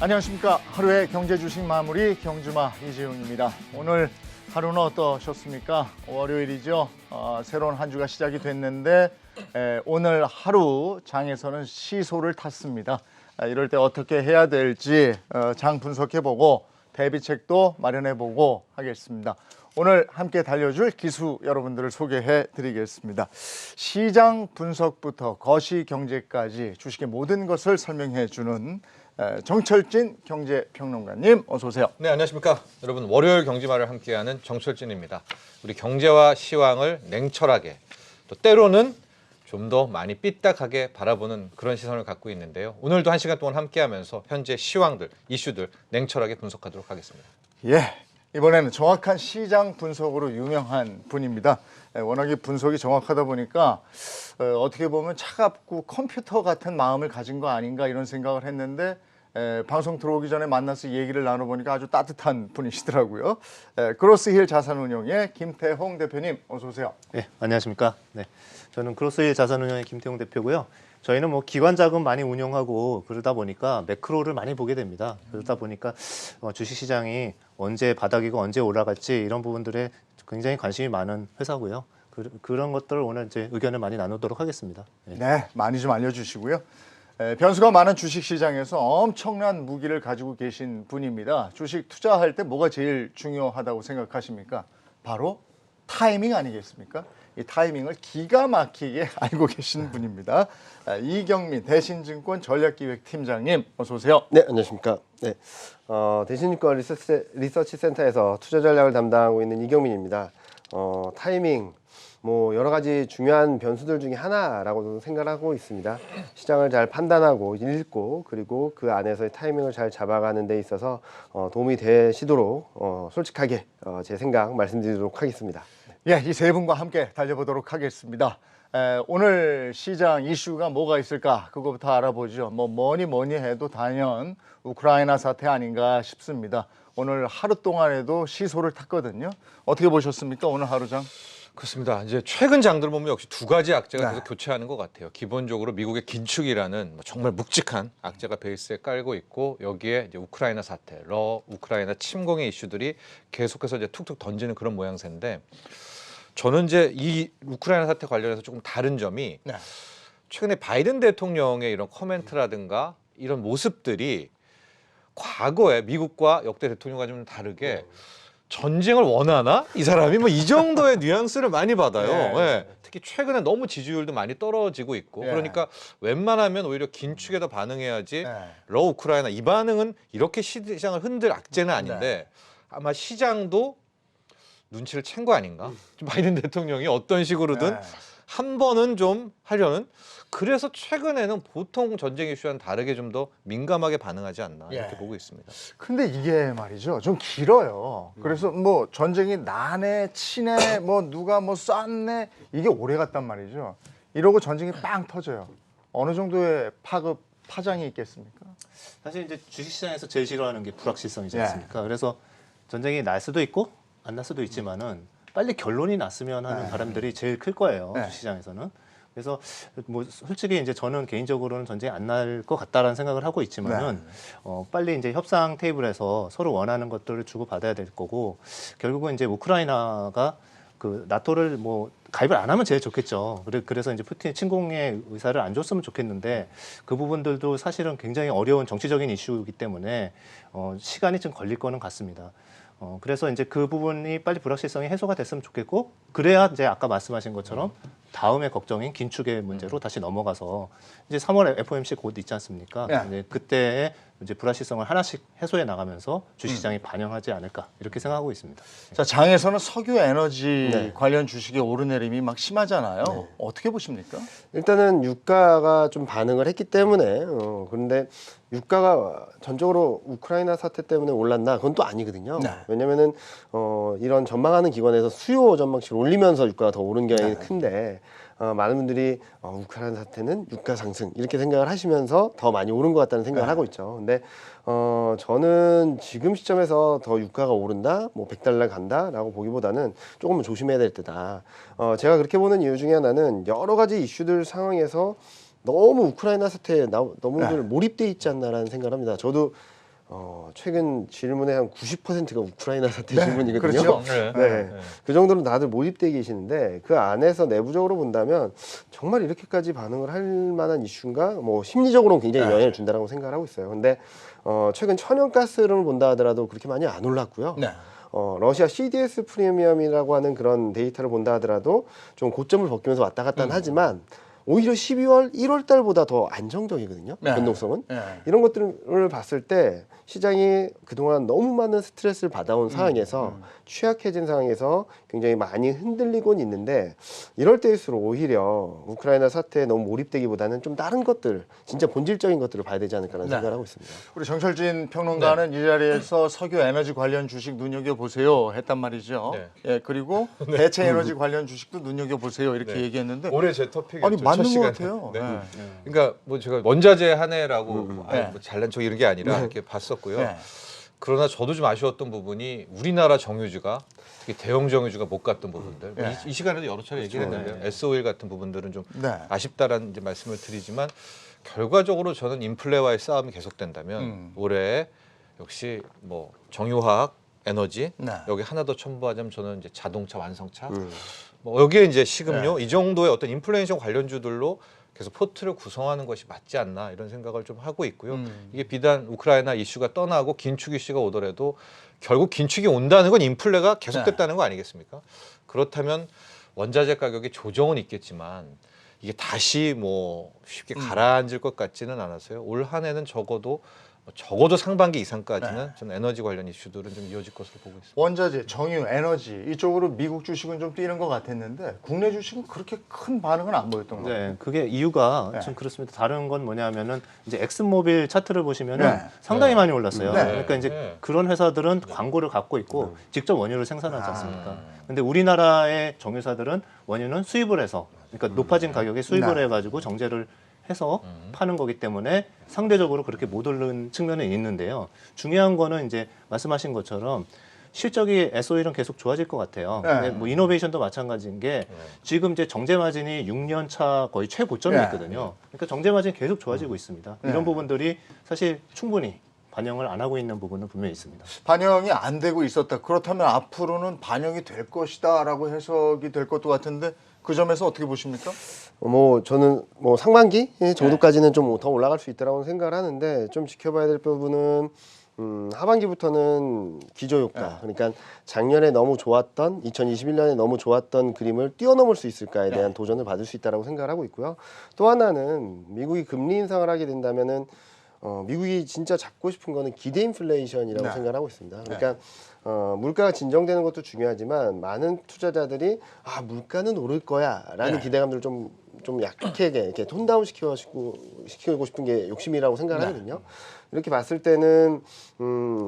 안녕하십니까. 하루의 경제 주식 마무리 경주마 이재용입니다. 오늘 하루는 어떠셨습니까? 월요일이죠. 새로운 한 주가 시작이 됐는데 오늘 하루 장에서는 시소를 탔습니다. 이럴 때 어떻게 해야 될지 장 분석해보고 대비책도 마련해보고 하겠습니다. 오늘 함께 달려줄 기수 여러분들을 소개해드리겠습니다. 시장 분석부터 거시경제까지 주식의 모든 것을 설명해주는 정철진 경제평론가님 어서 오세요. 네, 안녕하십니까. 여러분, 월요일 경제마를 함께하는 정철진입니다. 우리 경제와 시황을 냉철하게 또 때로는 좀 더 많이 삐딱하게 바라보는 그런 시선을 갖고 있는데요. 오늘도 1시간 동안 함께하면서 현재 시황들, 이슈들 냉철하게 분석하도록 하겠습니다. 예, 이번에는 정확한 시장 분석으로 유명한 분입니다. 워낙에 분석이 정확하다 보니까 어떻게 보면 차갑고 컴퓨터 같은 마음을 가진 거 아닌가 이런 생각을 했는데 방송 들어오기 전에 만나서 얘기를 나눠보니까 아주 따뜻한 분이시더라고요. 그로스힐 자산운용의 김태홍 대표님 어서 오세요. 네, 안녕하십니까. 네, 저는 그로스힐 자산운용의 김태홍 대표고요. 저희는 뭐 기관 자금 많이 운용하고 그러다 보니까 매크로를 많이 보게 됩니다. 그러다 보니까 주식시장이 언제 바닥이고 언제 올라갈지 이런 부분들에 굉장히 관심이 많은 회사고요. 그런 것들을 오늘 이제 의견을 많이 나누도록 하겠습니다. 네, 많이 좀 알려주시고요. 변수가 많은 주식시장에서 엄청난 무기를 가지고 계신 분입니다. 주식 투자할 때 뭐가 제일 중요하다고 생각하십니까? 바로 타이밍 아니겠습니까? 이 타이밍을 기가 막히게 알고 계신 분입니다. 이경민 대신증권 전략기획팀장님 어서 오세요. 네, 안녕하십니까. 네, 대신증권 리서치 센터에서 투자 전략을 담당하고 있는 이경민입니다. 타이밍 뭐 여러 가지 중요한 변수들 중에 하나라고 생각하고 있습니다. 시장을 잘 판단하고 읽고 그리고 그 안에서의 타이밍을 잘 잡아가는 데 있어서 도움이 되시도록 솔직하게 제 생각 말씀드리도록 하겠습니다. 예, 이 세 분과 함께 달려보도록 하겠습니다. 오늘 시장 이슈가 뭐가 있을까 그거부터 알아보죠. 뭐니 해도 단연 우크라이나 사태 아닌가 싶습니다. 오늘 하루 동안에도 시소를 탔거든요. 어떻게 보셨습니까? 오늘 하루장? 그렇습니다. 이제 최근 장들 보면 역시 두 가지 악재가 계속 교체하는 것 같아요. 기본적으로 미국의 긴축이라는 정말 묵직한 악재가 베이스에 깔고 있고 여기에 이제 우크라이나 사태, 우크라이나 침공의 이슈들이 계속해서 이제 툭툭 던지는 그런 모양새인데 저는 이제 이 우크라이나 사태 관련해서 조금 다른 점이 최근에 바이든 대통령의 이런 코멘트라든가 이런 모습들이 과거에 미국과 역대 대통령과 좀 다르게 전쟁을 원하나? 이 사람이 뭐 이 정도의 뉘앙스를 많이 받아요. 네. 특히 최근에 너무 지지율도 많이 떨어지고 있고 그러니까 웬만하면 오히려 긴축에 더 반응해야지 우크라이나 이 반응은 이렇게 시장을 흔들 악재는 아닌데 아마 시장도 눈치를 챈 거 아닌가? 바이든 대통령이 어떤 식으로든 한 번은 좀 하려는 그래서 최근에는 보통 전쟁 이슈와는 다르게 좀 더 민감하게 반응하지 않나 이렇게 보고 있습니다. 근데 이게 말이죠 좀 길어요. 그래서 뭐 전쟁이 나네 치네 뭐 누가 뭐 쐈네 이게 오래 갔단 말이죠. 이러고 전쟁이 빵 터져요. 어느 정도의 파장이 있겠습니까? 사실 이제 주식시장에서 제일 싫어하는 게 불확실성이지 않습니까? 그래서 전쟁이 날 수도 있고 안 날 수도 있지만은 빨리 결론이 났으면 하는 바람들이 제일 클 거예요. 주식시장에서는. 그래서 뭐 솔직히 이제 저는 개인적으로는 전쟁이 안 날 것 같다라는 생각을 하고 있지만은 빨리 이제 협상 테이블에서 서로 원하는 것들을 주고 받아야 될 거고 결국은 이제 우크라이나가 그 나토를 뭐 가입을 안 하면 제일 좋겠죠. 그래서 이제 푸틴 침공의 의사를 안 줬으면 좋겠는데 그 부분들도 사실은 굉장히 어려운 정치적인 이슈이기 때문에 시간이 좀 걸릴 거는 같습니다. 그래서 이제 그 부분이 빨리 불확실성이 해소가 됐으면 좋겠고 그래야 이제 아까 말씀하신 것처럼 다음의 걱정인 긴축의 문제로 다시 넘어가서 이제 3월 FOMC 곧 있지 않습니까? 이제 그때의 이제 불확실성을 하나씩 해소해 나가면서 주식시장이 반영하지 않을까 이렇게 생각하고 있습니다. 자, 장에서는 석유 에너지 관련 주식의 오르내림이 막 심하잖아요. 어떻게 보십니까? 일단은 유가가 좀 반응을 했기 때문에 그런데 유가가 전적으로 우크라이나 사태 때문에 올랐나 그건 또 아니거든요. 왜냐면은 이런 전망하는 기관에서 수요 전망치를 올리면서 유가가 더 오른 경향이 큰데 많은 분들이 우크라이나 사태는 유가 상승 이렇게 생각을 하시면서 더 많이 오른 것 같다는 생각을 하고 있죠. 근데 저는 지금 시점에서 더 유가가 오른다, 뭐 $100 간다라고 보기보다는 조금 조심해야 될 때다. 제가 그렇게 보는 이유 중에 하나는 여러 가지 이슈들 상황에서 너무 우크라이나 사태에 너무들 몰입돼 있지 않나라는 생각을 합니다. 저도 최근 질문의 한 90%가 우크라이나 사태 질문이거든요. 그렇죠. 네. 그 정도로 다들 몰입돼 계시는데 그 안에서 내부적으로 본다면 정말 이렇게까지 반응을 할 만한 이슈인가? 뭐 심리적으로는 굉장히 영향을 준다라고 생각을 하고 있어요. 근데 최근 천연가스를 본다 하더라도 그렇게 많이 안 올랐고요. 네. 러시아 CDS 프리미엄이라고 하는 그런 데이터를 본다 하더라도 좀 고점을 벗기면서 왔다 갔다 하지만 오히려 12월, 1월 달보다 더 안정적이거든요. 네. 변동성은. 네. 이런 것들을 봤을 때 시장이 그동안 너무 많은 스트레스를 받아온 상황에서 취약해진 상황에서 굉장히 많이 흔들리곤 있는데 이럴 때일수록 오히려 우크라이나 사태에 너무 몰입되기보다는 좀 다른 것들, 진짜 본질적인 것들을 봐야 되지 않을까라는 네. 생각을 하고 있습니다. 우리 정철진 평론가는 이 자리에서 석유 에너지 관련 주식 눈여겨보세요 했단 말이죠. 네. 예, 그리고 대체 에너지 관련 주식도 눈여겨보세요 이렇게 네. 얘기했는데 올해 제 토픽이었죠. 아니 맞는 첫 것 시간에. 같아요. 네. 네. 그러니까 뭐 제가 원자재 한 해라고 네. 뭐 잘난 척 이런 게 아니라 이렇게 봤었고요. 네. 그러나 저도 좀 아쉬웠던 부분이 우리나라 정유주가 대형 정유주가 못 갔던 부분들. 뭐 네. 이 시간에도 여러 차례 얘기를 했는데요. S-오일 같은 부분들은 좀 네. 아쉽다라는 이제 말씀을 드리지만 결과적으로 저는 인플레와의 싸움이 계속된다면 올해 역시 뭐 정유화학, 에너지 네. 여기 하나 더 첨부하자면 저는 이제 자동차 완성차 뭐 여기에 이제 식음료 이 정도의 어떤 인플레이션 관련주들로 계속 포트를 구성하는 것이 맞지 않나 이런 생각을 좀 하고 있고요. 이게 비단 우크라이나 이슈가 떠나고 긴축 이슈가 오더라도 결국 긴축이 온다는 건 인플레가 계속됐다는 거 아니겠습니까? 그렇다면 원자재 가격의 조정은 있겠지만 이게 다시 뭐 쉽게 가라앉을 것 같지는 않아서요. 올 한 해는 적어도 상반기 이상까지는 저는 에너지 관련 이슈들은 좀 이어질 것으로 보고 있습니다. 원자재, 정유, 에너지 이쪽으로 미국 주식은 좀 뛰는 것 같았는데 국내 주식은 그렇게 큰 반응은 안 보였던 것 같아요. 네, 그게 이유가 네. 좀 그렇습니다. 다른 건 뭐냐면은 이제 엑슨모빌 차트를 보시면은 네. 상당히 많이 올랐어요. 네. 그러니까 이제 네. 그런 회사들은 광고를 갖고 있고 직접 원유를 생산하지 않습니까? 근데 우리나라의 정유사들은 원유는 수입을 해서 그러니까 높아진 가격에 수입을 네. 해가지고 정제를 해서 파는 거기 때문에 상대적으로 그렇게 못 오른 측면은 있는데요. 중요한 거는 이제 말씀하신 것처럼 실적이 S-오일은 계속 좋아질 것 같아요. 네. 근데 뭐 이노베이션도 마찬가지인 게 지금 이제 정제 마진이 6년 차 거의 최고점에 네. 있거든요. 그러니까 정제 마진이 계속 좋아지고 있습니다. 네. 이런 부분들이 사실 충분히 반영을 안 하고 있는 부분은 분명히 있습니다. 반영이 안 되고 있었다. 그렇다면 앞으로는 반영이 될 것이다라고 해석이 될 것도 같은데 그 점에서 어떻게 보십니까? 뭐 저는 뭐 상반기 정도까지는 좀 더 올라갈 수 있다라고 생각을 하는데 좀 지켜봐야 될 부분은 하반기부터는 기저효과 그러니까 작년에 너무 좋았던 2021년에 너무 좋았던 그림을 뛰어넘을 수 있을까에 대한 도전을 받을 수 있다라고 생각을 하고 있고요. 또 하나는 미국이 금리 인상을 하게 된다면은 미국이 진짜 잡고 싶은 거는 기대 인플레이션이라고 네. 생각을 하고 있습니다. 그러니까 물가가 진정되는 것도 중요하지만 많은 투자자들이 물가는 오를 거야라는 네. 기대감들을 좀 약하게 이렇게 톤다운 시키고 싶은 게 욕심이라고 생각을 하거든요. 이렇게 봤을 때는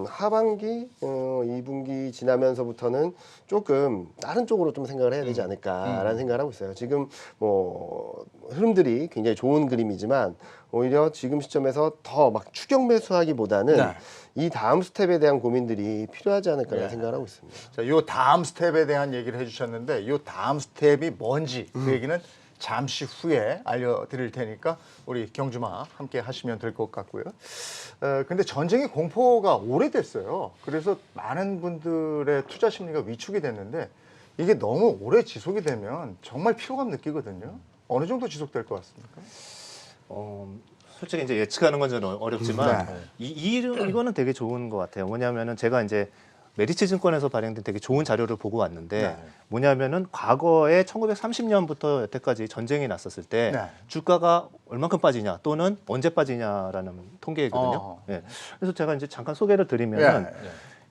하반기 2분기 지나면서부터는 조금 다른 쪽으로 좀 생각을 해야 되지 않을까라는 생각을 하고 있어요. 지금 뭐 흐름들이 굉장히 좋은 그림이지만 오히려 지금 시점에서 더 막 추격 매수하기보다는 네. 이 다음 스텝에 대한 고민들이 필요하지 않을까라는 네. 생각을 하고 있습니다. 자, 요 다음 스텝에 대한 얘기를 해주셨는데 요 다음 스텝이 뭔지 그 얘기는 잠시 후에 알려드릴 테니까 우리 경주마 함께 하시면 될 것 같고요. 근데 전쟁의 공포가 오래됐어요. 그래서 많은 분들의 투자 심리가 위축이 됐는데 이게 너무 오래 지속이 되면 정말 피로감 느끼거든요. 어느 정도 지속될 것 같습니까? 솔직히 이제 예측하는 건 좀 어렵지만 이거는 되게 좋은 것 같아요. 뭐냐면은 제가 이제 메리츠 증권에서 발행된 되게 좋은 자료를 보고 왔는데 네. 뭐냐면은 과거에 1930년부터 여태까지 전쟁이 났었을 때 네. 주가가 얼만큼 빠지냐 또는 언제 빠지냐라는 통계이거든요. 예. 그래서 제가 이제 잠깐 소개를 드리면은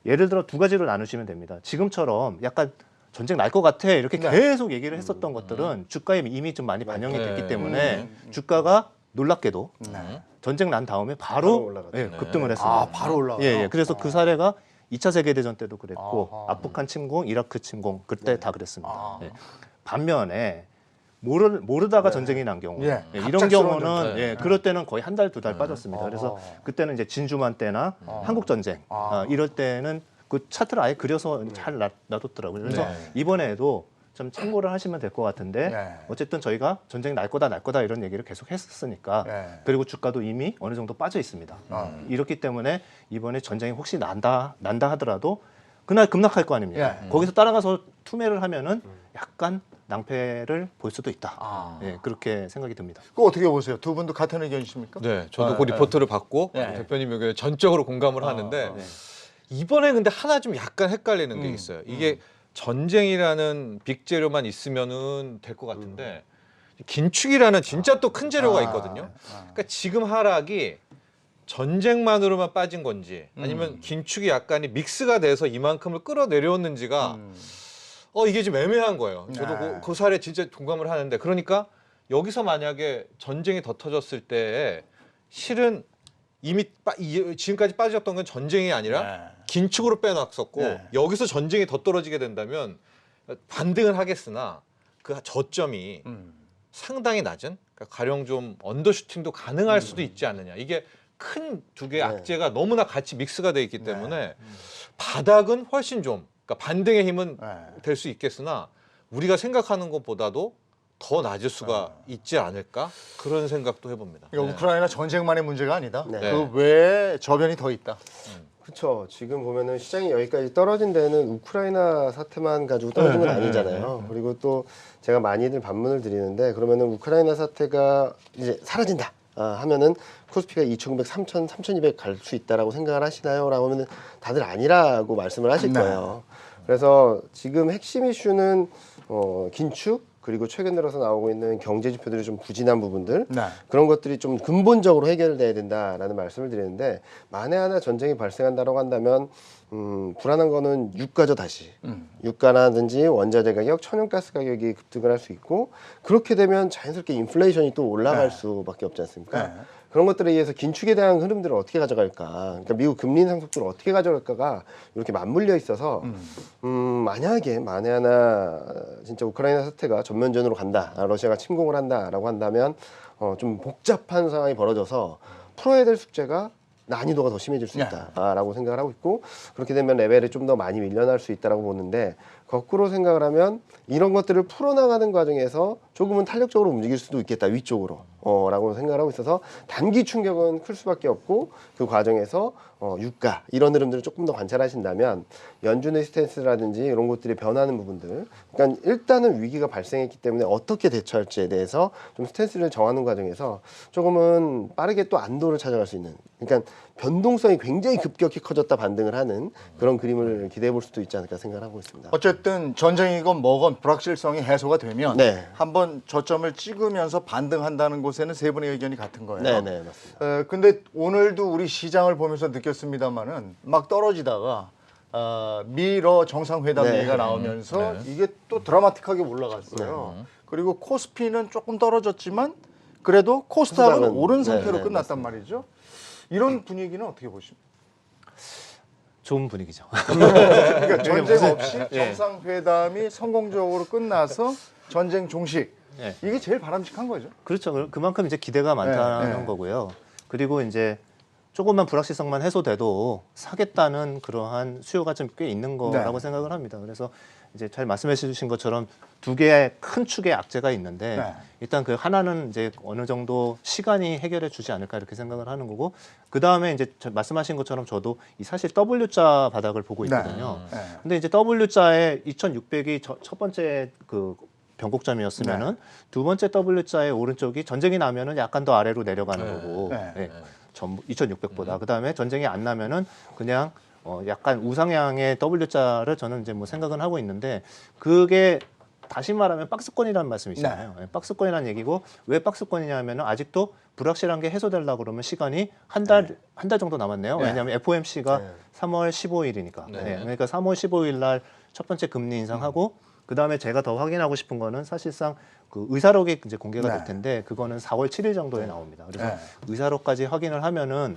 예를 들어 두 가지로 나누시면 됩니다. 지금처럼 약간 전쟁 날 것 같아 이렇게 네. 계속 얘기를 했었던 것들은 주가에 이미 좀 많이 반영이 네. 됐기 때문에 주가가 놀랍게도 네. 전쟁 난 다음에 바로 바로 올라갔죠. 예, 급등을 했습니다. 바로 올라가요? 예, 예. 그래서 그 사례가 2차 세계대전 때도 그랬고 아하. 아프간 침공, 이라크 침공 그때 다 그랬습니다. 아. 예. 반면에 모르다가 전쟁이 난 경우 예. 이런 갑작스러운 경우는 전쟁. 예, 그럴 때는 거의 한 달, 두 달 빠졌습니다. 그래서 그때는 이제 진주만 때나 한국 전쟁 이럴 때는 그 차트를 아예 그려서 잘 놔뒀더라고요. 그래서 네. 이번에도 좀 참고를 하시면 될 것 같은데 네. 어쨌든 저희가 전쟁 날 거다 이런 얘기를 계속 했었으니까 네. 그리고 주가도 이미 어느 정도 빠져 있습니다. 이렇기 때문에 이번에 전쟁이 혹시 난다 하더라도 그날 급락할 거 아닙니까? 거기서 따라가서 투매를 하면은 약간 낭패를 볼 수도 있다. 예, 그렇게 생각이 듭니다. 그거 어떻게 보세요? 두 분도 같은 의견이십니까? 네, 저도 그 리포트를 받고 대표님 의견에 전적으로 공감을 하는데 이번에 근데 하나 좀 약간 헷갈리는 게 있어요. 이게 전쟁이라는 빅재료만 있으면은 될 것 같은데 긴축이라는 진짜 또 큰 재료가 있거든요. 그러니까 지금 하락이 전쟁만으로만 빠진 건지 아니면 긴축이 약간이 믹스가 돼서 이만큼을 끌어내려왔는지가 이게 좀 애매한 거예요. 저도 네. 그 사례 진짜 공감을 하는데 그러니까 여기서 만약에 전쟁이 더 터졌을 때 실은 이미 지금까지 빠졌던 건 전쟁이 아니라 긴축으로 빼놨었고 여기서 전쟁이 더 떨어지게 된다면 반등을 하겠으나 그 저점이 상당히 낮은 그러니까 가령 좀 언더슈팅도 가능할 수도 있지 않느냐. 이게 큰 두 개의 악재가 너무나 같이 믹스가 돼 있기 때문에 바닥은 훨씬 좀 그러니까 반등의 힘은 될 수 있겠으나 우리가 생각하는 것보다도 더 낮을 수가 있지 않을까 그런 생각도 해봅니다. 그러니까 우크라이나 전쟁만의 문제가 아니다. 네. 그 외에 저변이 더 있다. 그렇죠. 지금 보면은 시장이 여기까지 떨어진 데는 우크라이나 사태만 가지고 떨어진 건 아니잖아요. 그리고 또 제가 많이들 반문을 드리는데 그러면은 우크라이나 사태가 이제 사라진다 하면은 코스피가 2,900, 3,000, 3,200 갈 수 있다라고 생각을 하시나요? 라고 하면은 다들 아니라고 말씀을 하실 거예요. 그래서 지금 핵심 이슈는 긴축 그리고 최근 들어서 나오고 있는 경제 지표들이 좀 부진한 부분들 그런 것들이 좀 근본적으로 해결돼야 된다라는 말씀을 드리는데 만에 하나 전쟁이 발생한다고 한다면 불안한 거는 유가죠 다시 유가라든지 원자재 가격, 천연가스 가격이 급등을 할 수 있고 그렇게 되면 자연스럽게 인플레이션이 또 올라갈 수밖에 없지 않습니까? 그런 것들에 의해서 긴축에 대한 흐름들을 어떻게 가져갈까? 그러니까 미국 금리 인상 속도를 어떻게 가져갈까가 이렇게 맞물려 있어서 만약에 만에 하나 진짜 우크라이나 사태가 전면전으로 간다, 러시아가 침공을 한다라고 한다면 좀 복잡한 상황이 벌어져서 풀어야 될 숙제가 난이도가 더 심해질 수 있다라고 생각을 하고 있고 그렇게 되면 레벨이 좀 더 많이 밀려날 수 있다라고 보는데 거꾸로 생각을 하면 이런 것들을 풀어나가는 과정에서 조금은 탄력적으로 움직일 수도 있겠다 위쪽으로 라고 생각을 하고 있어서 단기 충격은 클 수밖에 없고 그 과정에서 유가 이런 흐름들을 조금 더 관찰하신다면 연준의 스탠스라든지 이런 것들이 변하는 부분들 그러니까 일단은 위기가 발생했기 때문에 어떻게 대처할지에 대해서 좀 스탠스를 정하는 과정에서 조금은 빠르게 또 안도를 찾아갈 수 있는 그러니까 변동성이 굉장히 급격히 커졌다 반등을 하는 그런 그림을 기대해 볼 수도 있지 않을까 생각을 하고 있습니다. 어쨌든 전쟁이건 뭐건 불확실성이 해소가 되면 네. 한번 저점을 찍으면서 반등한다는 곳에는 세 분의 의견이 같은 거예요. 네, 맞습니다. 근데 오늘도 우리 시장을 보면서 느꼈습니다만은 막 떨어지다가 미러 정상회담 네. 얘기가 나오면서 이게 또 드라마틱하게 올라갔어요. 그리고 코스피는 조금 떨어졌지만 그래도 코스닥은 코스닥은 오른 상태로 네, 끝났단 말이죠. 이런 분위기는 어떻게 보십니까? 좋은 분위기죠. 그러니까 전쟁 없이 정상회담이 성공적으로 끝나서 전쟁 종식 이게 제일 바람직한 거죠. 그렇죠. 그만큼 이제 기대가 많다는 거고요. 그리고 이제 조금만 불확실성만 해소돼도 사겠다는 그러한 수요가 좀 꽤 있는 거라고 생각을 합니다. 그래서 이제 잘 말씀해 주신 것처럼 두 개의 큰 축의 악재가 있는데 일단 그 하나는 이제 어느 정도 시간이 해결해 주지 않을까 이렇게 생각을 하는 거고 그 다음에 이제 말씀하신 것처럼 저도 이 사실 W자 바닥을 보고 있거든요. 근데 이제 W자의 2,600이 첫 번째 그 변곡점이었으면은 두 번째 W자의 오른쪽이 전쟁이 나면은 약간 더 아래로 내려가는 거고 2,600보다 그 다음에 전쟁이 안 나면은 그냥 약간 우상향의 W자를 저는 이제 뭐 생각은 하고 있는데 그게 다시 말하면 박스권이라는 말씀이시잖아요. 박스권이라는 얘기고 왜 박스권이냐면은 아직도 불확실한 게 해소되려고 그러면 시간이 한 달 정도 남았네요. 왜냐하면 FOMC가 3월 15일이니까. 그러니까 3월 15일 날 첫 번째 금리 인상하고 그 다음에 제가 더 확인하고 싶은 거는 사실상 그 의사록이 이제 공개가 될 텐데 그거는 4월 7일 정도에 나옵니다. 그래서 의사록까지 확인을 하면은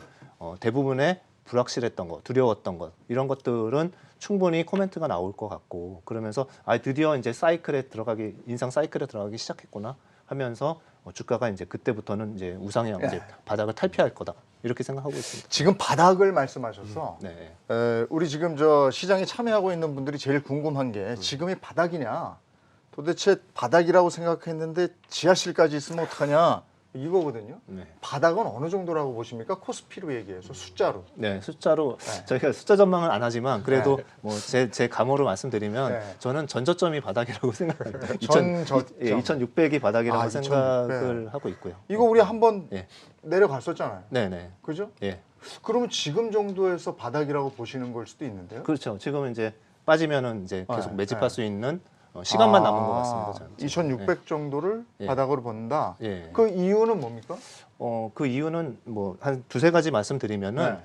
대부분의 불확실했던 것, 두려웠던 것 이런 것들은 충분히 코멘트가 나올 것 같고 그러면서 드디어 이제 인상 사이클에 들어가기 시작했구나 하면서 주가가 이제 그때부터는 이제 우상향 이제 바닥을 탈피할 거다 이렇게 생각하고 있습니다. 지금 바닥을 말씀하셔서 우리 지금 저 시장에 참여하고 있는 분들이 제일 궁금한 게 지금이 바닥이냐 도대체 바닥이라고 생각했는데 지하실까지 있으면 어떡하냐 이거거든요. 네. 바닥은 어느 정도라고 보십니까? 코스피로 얘기해서 숫자로. 네, 숫자로 네. 저희가 숫자 전망은 안 하지만 그래도 뭐 제 감으로 말씀드리면 네. 저는 전저점이 바닥이라고 생각합니다. 전저점. 2,600이 바닥이라고 아, 생각을 하고 있고요. 이거 우리 한번 예. 내려갔었잖아요. 네, 네. 그죠? 예. 그러면 지금 정도에서 바닥이라고 보시는 걸 수도 있는데요. 그렇죠. 지금 이제 빠지면은 이제 계속 네, 매집할 네. 수 있는 시간만 남은 것 같습니다. 저는. 2,600 정도를 예. 바닥으로 본다. 예. 그 이유는 뭡니까? 그 이유는 뭐 한 두세 가지 말씀드리면은 네.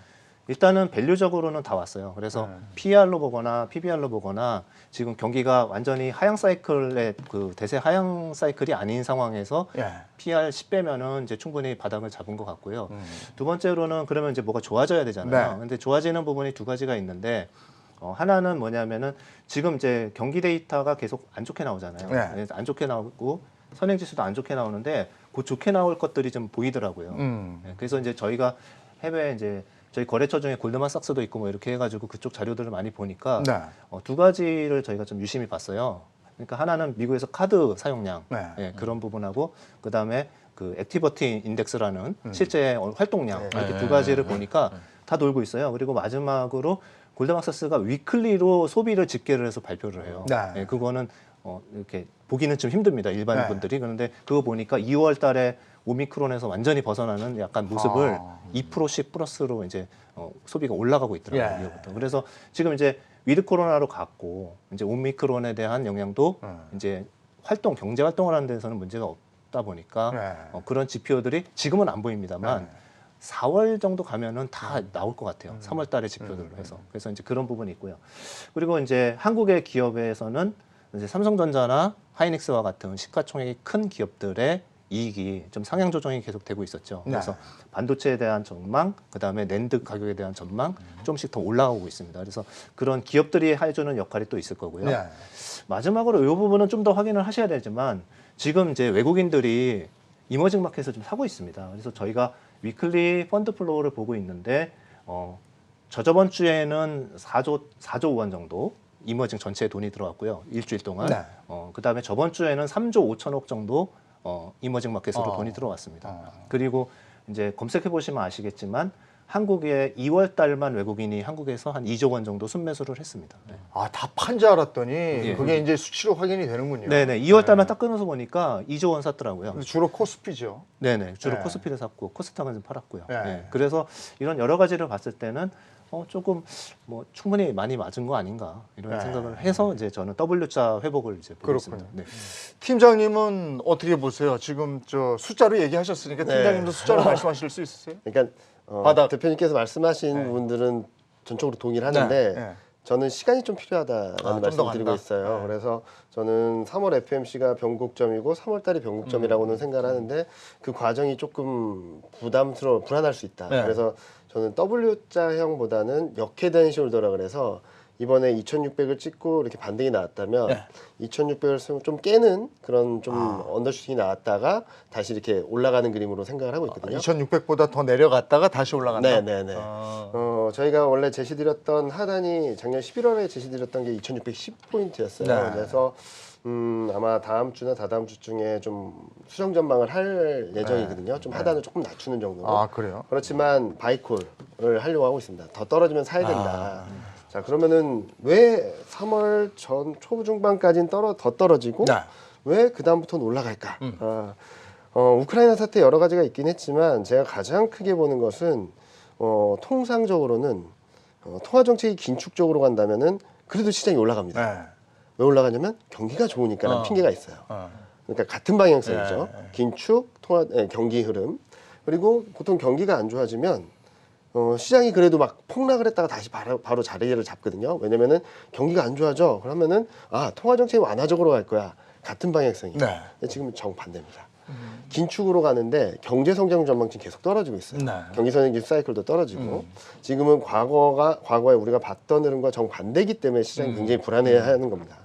일단은 밸류적으로는 다 왔어요. 그래서 네. PER로 보거나 PBR로 보거나 지금 경기가 완전히 하향 사이클의 그 대세 하향 사이클이 아닌 상황에서 예. PER 10배면은 이제 충분히 바닥을 잡은 것 같고요. 음. 두 번째로는 그러면 이제 뭐가 좋아져야 되잖아요. 네. 근데 좋아지는 부분이 두 가지가 있는데 하나는 뭐냐면은 지금 이제 경기 데이터가 계속 안 좋게 나오잖아요. 네. 그래서 안 좋게 나오고 선행지수도 안 좋게 나오는데 곧 좋게 나올 것들이 좀 보이더라고요. 네, 그래서 이제 저희가 해외 이제 저희 거래처 중에 골드만삭스도 있고 뭐 이렇게 해가지고 그쪽 자료들을 많이 보니까 네. 두 가지를 저희가 좀 유심히 봤어요. 그러니까 하나는 미국에서 카드 사용량 네. 예, 그런 부분하고 그 다음에 그 액티버티 인덱스라는 실제 활동량 네. 이렇게 두 가지를 보니까 다 놀고 있어요. 그리고 마지막으로 골드만삭스가 위클리로 소비를 집계를 해서 발표를 해요. 네. 예, 그거는 이렇게 보기는 좀 힘듭니다. 일반 네. 분들이. 그런데 그거 보니까 2월 달에 오미크론에서 완전히 벗어나는 약간 모습을 2%씩 플러스로 이제 소비가 올라가고 있더라고요. 예. 이후부터. 그래서 지금 이제 위드 코로나로 갔고 이제 오미크론에 대한 영향도 이제 경제 활동을 하는 데서는 문제가 없다 보니까 네. 그런 지표들이 지금은 안 보입니다만 네. 4월 정도 가면은 다 나올 것 같아요. 3월 달에 지표들로 해서. 그래서 이제 그런 부분이 있고요. 그리고 이제 한국의 기업에서는 이제 삼성전자나 하이닉스와 같은 시가총액이 큰 기업들의 이익이 좀 상향 조정이 계속 되고 있었죠. 네. 그래서 반도체에 대한 전망, 그다음에 낸드 가격에 대한 전망 조금씩 더 올라가고 있습니다. 그래서 그런 기업들이 해주는 역할이 또 있을 거고요. 네. 마지막으로 이 부분은 좀 더 확인을 하셔야 되지만 지금 이제 외국인들이 이머징 마켓을 좀 사고 있습니다. 그래서 저희가 위클리 펀드 플로우를 보고 있는데 저저번 주에는 4조 원 정도 이머징 전체에 돈이 들어왔고요. 일주일 동안. 네. 그다음에 저번 주에는 3조 5천억 정도 이머징 마켓으로 돈이 들어왔습니다. 그리고 이제 검색해 보시면 아시겠지만 한국의 2월 달만 외국인이 한국에서 한 2조 원 정도 순매수를 했습니다. 네. 아, 다 판 줄 알았더니 그게 이제 수치로 확인이 되는군요. 네네. 2월 달만 딱 끊어서 보니까 2조 원 샀더라고요. 근데 주로 코스피죠. 네네. 주로 네. 코스피를 샀고 코스닥은 좀 팔았고요. 네. 네. 그래서 이런 여러 가지를 봤을 때는 조금 뭐 충분히 많이 맞은 거 아닌가 이런 네. 생각을 해서 이제 저는 W자 회복을 이제 보고 그렇군요. 있습니다. 네. 팀장님은 어떻게 보세요? 지금 저 숫자로 얘기하셨으니까 네. 팀장님도 숫자로 말씀하실 수 있으세요? 그러니까 바닥. 대표님께서 말씀하신 네. 부분들은 전적으로 동일하는데 네. 저는 시간이 좀 필요하다라는 좀 더 말씀을 드리고 간다? 있어요. 네. 그래서 저는 3월 FMC가 변곡점이고 3월 달이 변곡점이라고는 생각을 하는데 그 과정이 조금 불안할 수 있다. 네. 그래서 저는 W자형보다는 역헤드앤 숄더라 그래서 이번에 2,600을 찍고 이렇게 반등이 나왔다면 네. 2,600을 좀 깨는 그런 좀 언더슈팅이 나왔다가 다시 이렇게 올라가는 그림으로 생각을 하고 있거든요. 2,600보다 더 내려갔다가 다시 올라간다. 네네네. 아. 저희가 원래 제시드렸던 하단이 작년 11월에 제시드렸던 게 2,610포인트였어요. 네. 그래서 아마 다음 주나 다다음 주 중에 좀 수정 전망을 할 예정이거든요. 좀 하단을 조금 낮추는 정도로. 아, 그래요? 그렇지만 바이콜을 하려고 하고 있습니다. 더 떨어지면 사야 된다. 자, 그러면은 왜 3월 초 중반까지는 더 떨어지고 네. 왜 그다음부터는 올라갈까? 우크라이나 사태 여러 가지가 있긴 했지만 제가 가장 크게 보는 것은 통상적으로는 통화 정책이 긴축적으로 간다면은 그래도 시장이 올라갑니다. 네. 왜 올라가냐면 경기가 좋으니까라는 핑계가 있어요. 어. 그러니까 같은 방향성이죠. 네. 긴축, 경기 흐름. 그리고 보통 경기가 안 좋아지면 시장이 그래도 막 폭락을 했다가 다시 바로 자리를 잡거든요. 왜냐면은 경기가 안 좋아져. 그러면은 통화 정책이 완화적으로 갈 거야. 같은 방향성이에요. 네. 근데 지금은 정반대입니다. 긴축으로 가는데 경제 성장 전망치 계속 떨어지고 있어요. 네. 경기 성장 사이클도 떨어지고 지금은 과거에 우리가 봤던 흐름과 정반대이기 때문에 시장이 굉장히 불안해하는 겁니다.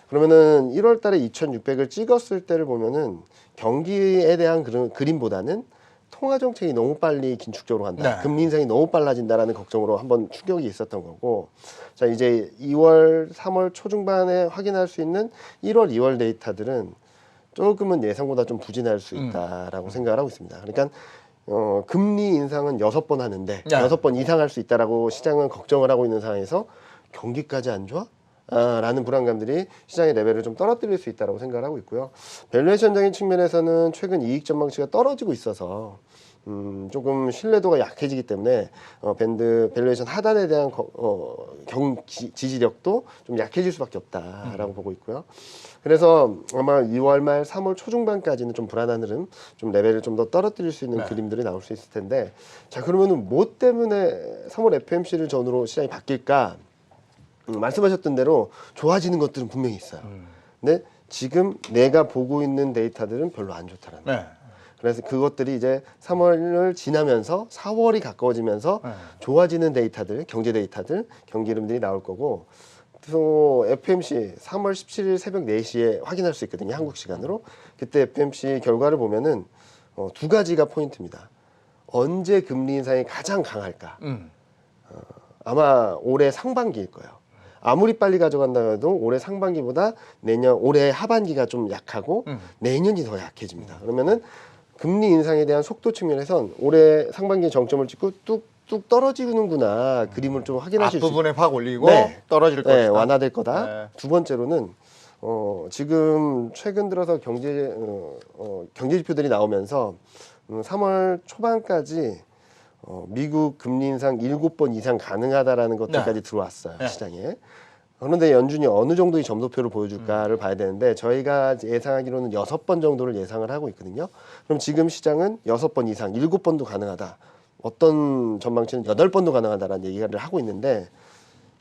그러면은 1월 달에 2,600을 찍었을 때를 보면은 경기에 대한 그림보다는 통화 정책이 너무 빨리 긴축적으로 간다. 네. 금리 인상이 너무 빨라진다라는 걱정으로 한번 충격이 있었던 거고. 자, 이제 2월, 3월 초중반에 확인할 수 있는 1월, 2월 데이터들은 조금은 예상보다 좀 부진할 수 있다라고 생각을 하고 있습니다. 그러니까 금리 인상은 6번 하는데 네. 6번 이상 할 수 있다라고 시장은 걱정을 하고 있는 상황에서 경기까지 안 좋아? 라는 불안감들이 시장의 레벨을 좀 떨어뜨릴 수 있다고 생각을 하고 있고요. 밸류에이션적인 측면에서는 최근 이익 전망치가 떨어지고 있어서 조금 신뢰도가 약해지기 때문에 밴드 밸류에이션 하단에 대한 지지력도 좀 약해질 수밖에 없다라고 보고 있고요. 그래서 아마 2월 말 3월 초중반까지는 좀 불안한 흐름, 좀 레벨을 좀 더 떨어뜨릴 수 있는 네. 그림들이 나올 수 있을 텐데, 자, 그러면은 뭐 때문에 3월 FMC를 전후로 시장이 바뀔까? 말씀하셨던 대로 좋아지는 것들은 분명히 있어요. 근데 지금 내가 보고 있는 데이터들은 별로 안 좋다라는 거예요. 네. 그래서 그것들이 이제 3월을 지나면서 4월이 가까워지면서 네. 좋아지는 데이터들, 경제 데이터들, 경기 흐름들이 나올 거고, 또 FMC 3월 17일 새벽 4시에 확인할 수 있거든요. 한국 시간으로. 그때 FMC 결과를 보면은 두 가지가 포인트입니다. 언제 금리 인상이 가장 강할까? 아마 올해 상반기일 거예요. 아무리 빨리 가져간다 해도 올해 상반기보다 올해 하반기가 좀 약하고 내년이 더 약해집니다. 그러면은 금리 인상에 대한 속도 측면에선 올해 상반기 정점을 찍고 뚝뚝 떨어지는구나 그림을 좀 확인하실 수 앞부분에 확 올리고 네. 떨어질 네, 것이다. 완화될 거다. 네. 두 번째로는 지금 최근 들어서 경제 지표들이 나오면서 3월 초반까지 미국 금리 인상 7번 이상 가능하다라는 것들까지 들어왔어요. 네. 시장에. 그런데 연준이 어느 정도의 점도표를 보여줄까를 봐야 되는데 저희가 예상하기로는 6번 정도를 예상을 하고 있거든요. 그럼 지금 시장은 6번 이상, 7번도 가능하다. 어떤 전망치는 8번도 가능하다라는 얘기를 하고 있는데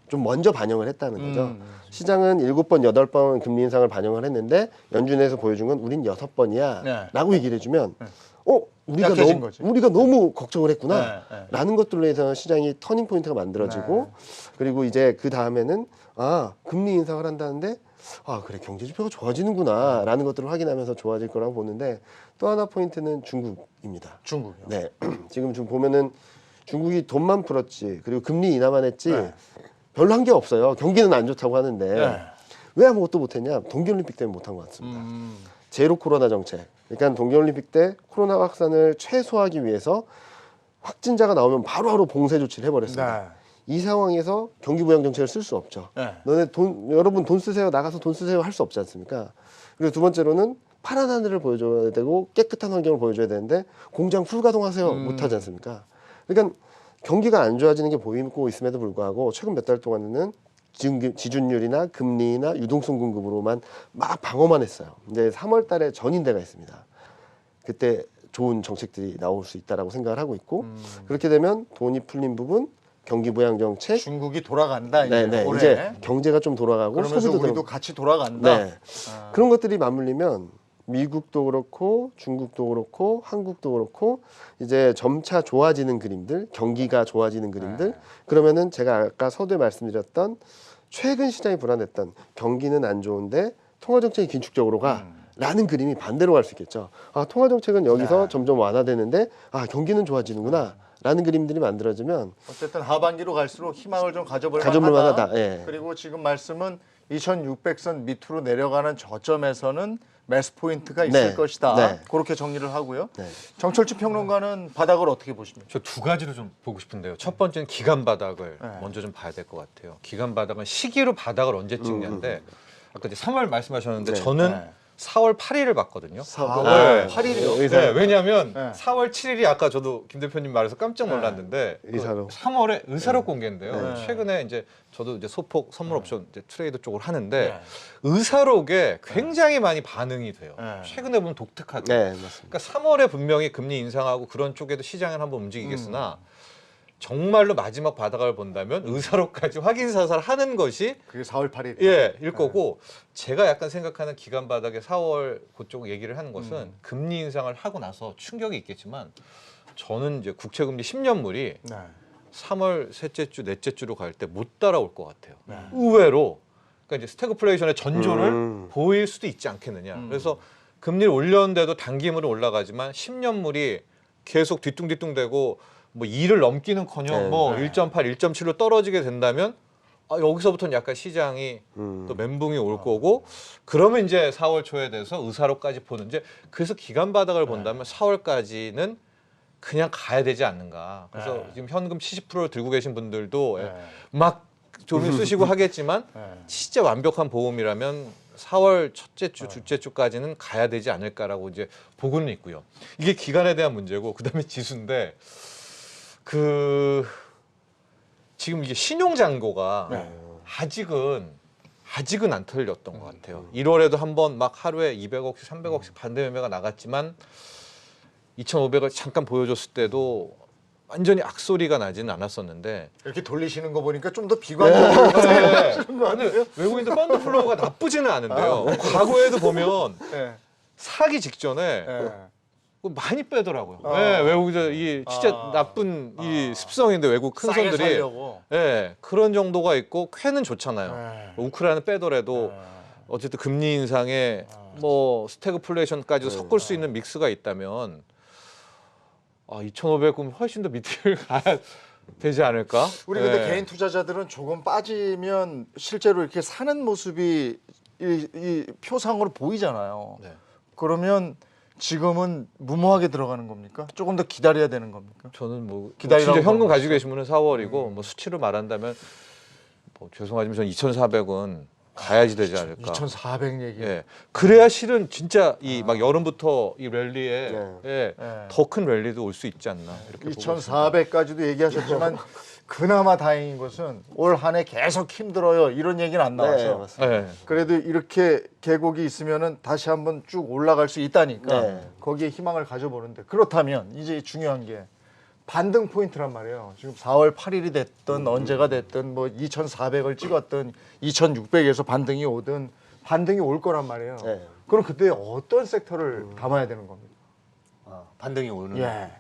좀 먼저 반영을 했다는 거죠. 시장은 7번, 8번 금리 인상을 반영을 했는데 연준에서 보여준 건 우린 6번이야 네. 라고 얘기를 해주면 약해진 거지. 우리가 너무 걱정을 했구나 네, 네. 라는 것들로 해서 시장이 터닝 포인트가 만들어지고 그리고 이제 그 다음에는 금리 인상을 한다는데 그래 경제 지표가 좋아지는구나 라는 것들을 확인하면서 좋아질 거라고 보는데 또 하나 포인트는 중국입니다. 중국이요. 네. 지금 보면은 중국이 돈만 풀었지 그리고 금리 인하만 했지 네. 별로 한 게 없어요. 경기는 안 좋다고 하는데 네. 왜 아무것도 못했냐? 동계올림픽 때문에 못한 것 같습니다. 제로 코로나 정책. 그러니까 동계올림픽 때 코로나 확산을 최소화하기 위해서 확진자가 나오면 바로바로 봉쇄 조치를 해버렸습니다. 네. 이 상황에서 경기부양 정책을 쓸 수 없죠. 네. 여러분 돈 쓰세요. 나가서 돈 쓰세요. 할 수 없지 않습니까? 그리고 두 번째로는 파란 하늘을 보여줘야 되고 깨끗한 환경을 보여줘야 되는데 공장 풀가동하세요. 못하지 않습니까? 그러니까 경기가 안 좋아지는 게 보이고 있음에도 불구하고 최근 몇 달 동안은 지준율이나 금리나 유동성 공급으로만 막 방어만 했어요. 이제 3월 달에 전인대가 있습니다. 그때 좋은 정책들이 나올 수 있다라고 생각을 하고 있고 그렇게 되면 돈이 풀린 부분 경기 부양 정책 중국이 돌아간다 이제 네네 올해. 이제 경제가 좀 돌아가고 그러면서 소비도 우리도 같이 돌아간다. 네. 그런 것들이 맞물리면 미국도 그렇고 중국도 그렇고 한국도 그렇고 이제 점차 좋아지는 그림들 경기가 좋아지는 그림들 그러면은 제가 아까 서두에 말씀드렸던 최근 시장이 불안했던 경기는 안 좋은데 통화정책이 긴축적으로 라는 그림이 반대로 갈 수 있겠죠. 통화정책은 여기서 점점 완화되는데 경기는 좋아지는구나 라는 그림들이 만들어지면 어쨌든 하반기로 갈수록 희망을 좀 가져볼 만하다. 만하다. 예. 그리고 지금 말씀은 2600선 밑으로 내려가는 저점에서는 매수 포인트가 있을 네. 것이다. 네. 그렇게 정리를 하고요. 네. 정철주 평론가는 바닥을 어떻게 보십니까? 저 두 가지로 좀 보고 싶은데요. 첫 번째는 기간 바닥을 네. 먼저 좀 봐야 될 것 같아요. 기간 바닥은 시기로 바닥을 언제 찍냐인데 아까 이제 3월 말씀하셨는데 네. 저는 네. 4월 8일을 봤거든요. 4월 8일이요. 네, 왜냐하면 네. 4월 7일이 아까 저도 김 대표님 말해서 깜짝 놀랐는데 의사록. 3월에 의사록 공개인데요. 네. 최근에 이제 저도 이제 소폭 선물 옵션 이제 트레이드 쪽을 하는데 네. 의사록에 굉장히 많이 반응이 돼요. 네. 최근에 보면 독특하게. 네 맞습니다. 그러니까 3월에 분명히 금리 인상하고 그런 쪽에도 시장을 한번 움직이겠으나 정말로 마지막 바닥을 본다면 의사록까지 확인 사살하는 것이 그게 4월 8일. 일 거고 제가 약간 생각하는 기간 바닥에 4월 그쪽 얘기를 하는 것은 금리 인상을 하고 나서 충격이 있겠지만 저는 이제 국채금리 10년물이 네. 3월 셋째 주, 넷째 주로 갈 때 못 따라올 것 같아요. 의외로 그러니까 이제 스태그플레이션의 전조를 보일 수도 있지 않겠느냐. 그래서 금리를 올렸는데도 단기물은 올라가지만 10년물이 계속 뒤뚱뒤뚱대고 뭐 2를 넘기는커녕 네. 뭐 1.8, 1.7로 떨어지게 된다면 여기서부터는 약간 시장이 또 멘붕이 올 거고 그러면 이제 4월 초에 돼서 의사로까지 보는 이제 그래서 기간 바닥을 본다면 4월까지는 그냥 가야 되지 않는가. 그래서 지금 현금 70%를 들고 계신 분들도 막 돈을 쓰시고 하겠지만 진짜 완벽한 보험이라면 4월 첫째 주, 둘째 주까지는 가야 되지 않을까라고 이제 보고는 있고요. 이게 기간에 대한 문제고 그다음에 지수인데 지금 이게 신용 잔고가 아직은 안 털렸던 것 같아요. 1월에도 한번 막 하루에 200억씩, 300억씩 반대 매매가 나갔지만 2,500을 잠깐 보여줬을 때도 완전히 악소리가 나지는 않았었는데 이렇게 돌리시는 거 보니까 좀 더 비관적으로 하시는 거 근데 같아요. 외국인들 펀드 플로우가 나쁘지는 않은데요. 과거에도 보면 네. 사기 직전에 네. 많이 빼더라고요. 외국인들 이 진짜 나쁜 이 습성인데 외국 큰 싸게 손들이 살려고. 그런 정도가 있고 쾌는 좋잖아요. 우크라이나 빼더라도 어쨌든 금리 인상에 뭐 스태그플레이션까지도 섞을 수 있는 믹스가 있다면 2,500은 훨씬 더 밑을 가야 되지 않을까? 우리 근데 개인 투자자들은 조금 빠지면 실제로 이렇게 사는 모습이 이 표상으로 보이잖아요. 네. 그러면 지금은 무모하게 들어가는 겁니까? 조금 더 기다려야 되는 겁니까? 저는 뭐 기다리라고 진짜 현금 그런 가지고 계신 분은 4월이고 뭐 수치로 말한다면 뭐 죄송하지만 전 2,400은 가야지 되지 않을까. 2,400 얘기. 예. 그래야 실은 진짜 이 막 여름부터 이 랠리에 네. 더 큰 랠리도 올 수 있지 않나 이렇게 보고 있습니다. 2,400까지도 얘기하셨지만 그나마 다행인 것은 올 한 해 계속 힘들어요. 이런 얘기는 안 나와서. 네, 맞습니다. 예. 그래도 이렇게 계곡이 있으면은 다시 한번 쭉 올라갈 수 있다니까 네. 거기에 희망을 가져보는데 그렇다면 이제 중요한 게 반등 포인트란 말이에요. 지금 4월 8일이 됐든 언제가 됐든 뭐 2,400을 찍었든 2,600에서 반등이 오든 반등이 올 거란 말이에요. 네. 그럼 그때 어떤 섹터를 담아야 되는 겁니까? 반등이 오는. 예.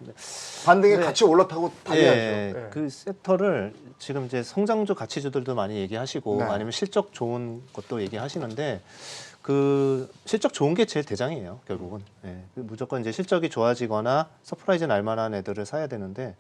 반등이 네. 같이 올라타고 달려야죠. 예, 예. 그 섹터를 지금 이제 성장주 가치주들도 많이 얘기하시고 네. 아니면 실적 좋은 것도 얘기하시는데 그 실적 좋은 게 제일 대장이에요 결국은. 예, 무조건 이제 실적이 좋아지거나 서프라이즈 날 만한 애들을 사야 되는데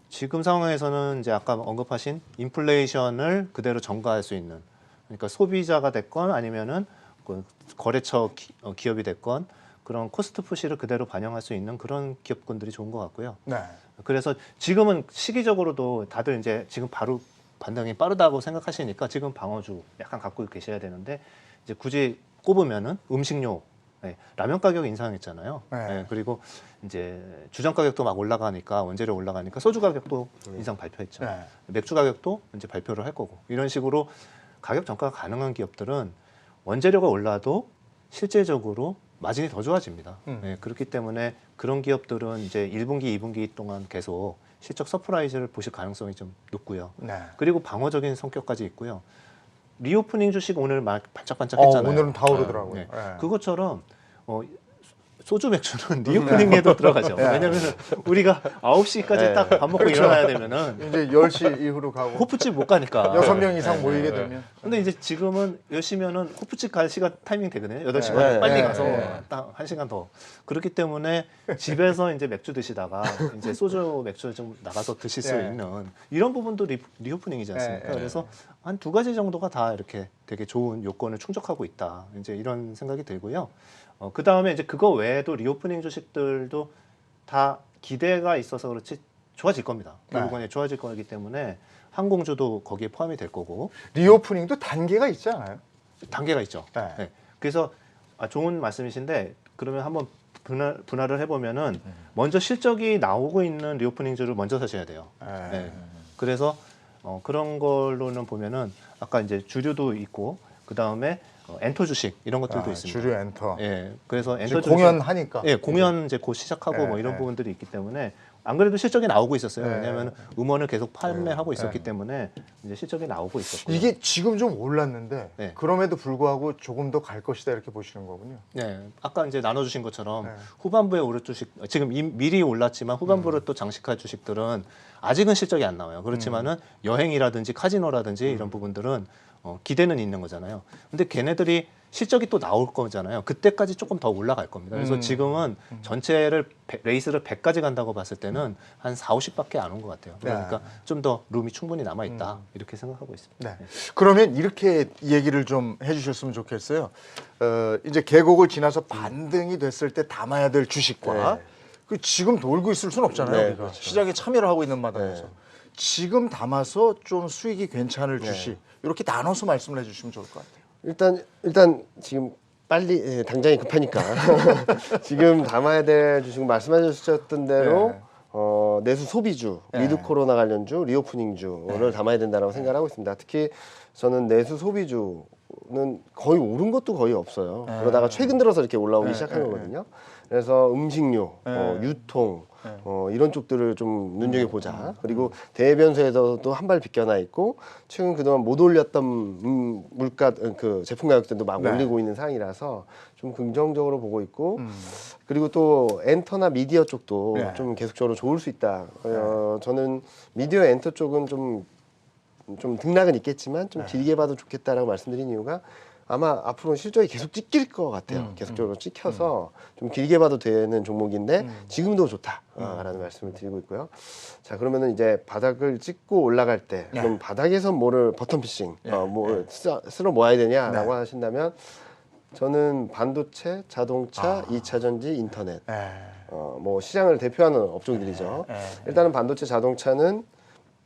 지금 상황에서는 이제 아까 언급하신 인플레이션을 그대로 전가할 수 있는 그러니까 소비자가 됐건 아니면은 그 거래처 기업이 됐건 그런 코스트 푸시를 그대로 반영할 수 있는 그런 기업군들이 좋은 것 같고요. 네. 그래서 지금은 시기적으로도 다들 이제 지금 바로 반등이 빠르다고 생각하시니까 지금 방어주 약간 갖고 계셔야 되는데 이제 굳이 꼽으면은 음식료, 라면 가격 인상했잖아요. 네. 그리고 이제 주전 가격도 막 올라가니까 원재료 올라가니까 소주 가격도 인상 발표했죠. 네. 맥주 가격도 이제 발표를 할 거고 이런 식으로 가격 전가가 가능한 기업들은 원재료가 올라도 실제적으로 마진이 더 좋아집니다. 그렇기 때문에 그런 기업들은 이제 1분기, 2분기 동안 계속 실적 서프라이즈를 보실 가능성이 좀 높고요. 네. 그리고 방어적인 성격까지 있고요. 리오프닝 주식 오늘 막 반짝반짝했잖아요. 오늘은 다 오르더라고요. 네. 네. 그것처럼 소주 맥주는 리오프닝에도 들어가죠. 왜냐면은 우리가 9시까지 딱 밥 먹고 일어나야 되면은 이제 10시 이후로 가고 호프집 못 가니까. 6명 이상 모이게 되면 근데 이제 지금은 10시면은 호프집 갈 시간 타이밍 되거든요. 8시간 네. 빨리 네. 가서 네. 딱 1시간 더. 그렇기 때문에 집에서 이제 맥주 드시다가 이제 소주 맥주 좀 나가서 드실 수 네. 있는 이런 부분도 리오프닝이지 않습니까? 네. 그래서 한 2가지 정도가 다 이렇게 되게 좋은 요건을 충족하고 있다. 이제 이런 생각이 들고요. 그 다음에 이제 그거 외에도 리오프닝 주식들도 다 기대가 있어서 그렇지 좋아질 겁니다. 결국은 좋아질 거기 때문에 항공주도 거기에 포함이 될 거고 리오프닝도 단계가 있지 않아요? 단계가 있죠. 네. 네. 그래서 좋은 말씀이신데 그러면 한번 분할을 해보면은 먼저 실적이 나오고 있는 리오프닝주를 먼저 사셔야 돼요. 네. 그래서 그런 걸로는 보면은 아까 이제 주류도 있고 그 다음에 엔터 주식 이런 것들도 있습니다. 주류 엔터. 예, 그래서 지금 엔터 주식 공연하니까. 예, 공연 이제 곧 시작하고 네, 뭐 이런 네. 부분들이 있기 때문에 안 그래도 실적이 나오고 있었어요. 네. 왜냐하면 음원을 계속 판매하고 있었기 때문에 이제 실적이 나오고 있었고. 이게 지금 좀 올랐는데 네. 그럼에도 불구하고 조금 더 갈 것이다 이렇게 보시는 거군요. 네, 아까 이제 나눠주신 것처럼 네. 후반부에 오를 주식 지금 미리 올랐지만 후반부를 또 장식할 주식들은 아직은 실적이 안 나와요. 그렇지만은 여행이라든지 카지노라든지 이런 부분들은 기대는 있는 거잖아요. 근데 걔네들이 실적이 또 나올 거잖아요. 그때까지 조금 더 올라갈 겁니다. 그래서 지금은 전체를 레이스를 100까지 간다고 봤을 때는 한 4, 50밖에 안 온 것 같아요. 그러니까 좀 더 룸이 충분히 남아 있다 이렇게 생각하고 있습니다. 네. 그러면 이렇게 얘기를 좀 해주셨으면 좋겠어요. 이제 계곡을 지나서 반등이 됐을 때 담아야 될 주식과 네. 그 지금 돌고 있을 수는 없잖아요. 네, 우리가 그렇죠. 시장에 참여를 하고 있는 마당에서 네. 지금 담아서 좀 수익이 괜찮을 주식 이렇게 나눠서 말씀을 해주시면 좋을 것 같아요. 일단 지금 빨리 당장이 급하니까 지금 담아야 될 주식 말씀하셨던 대로 네. 내수 소비주, 네. 위드 코로나 관련주, 리오프닝주를 담아야 된다고 생각하고 있습니다. 특히 저는 내수 소비주는 거의 오른 것도 거의 없어요. 그러다가 최근 들어서 이렇게 올라오기 시작한 거거든요. 그래서 음식료, 유통 이런 쪽들을 좀 눈여겨보자. 그리고 대변소에서도 한 발 비껴나 있고 최근 그동안 못 올렸던 물가 그 제품 가격들도 막 네. 올리고 있는 상황이라서 좀 긍정적으로 보고 있고 그리고 또 엔터나 미디어 쪽도 네. 좀 계속적으로 좋을 수 있다. 저는 미디어 엔터 쪽은 좀 등락은 있겠지만 좀 길게 봐도 좋겠다라고 말씀드린 이유가 아마 앞으로 실적이 계속 찍힐 것 같아요. 계속적으로 찍혀서 좀 길게 봐도 되는 종목인데 지금도 좋다라는 말씀을 드리고 있고요. 자 그러면은 이제 바닥을 찍고 올라갈 때 그럼 바닥에서 뭐를 버텀 피싱 뭐 쓸어 모아야 되냐라고 하신다면 저는 반도체, 자동차, 2차 전지, 인터넷 뭐 시장을 대표하는 업종들이죠. 일단은 반도체, 자동차는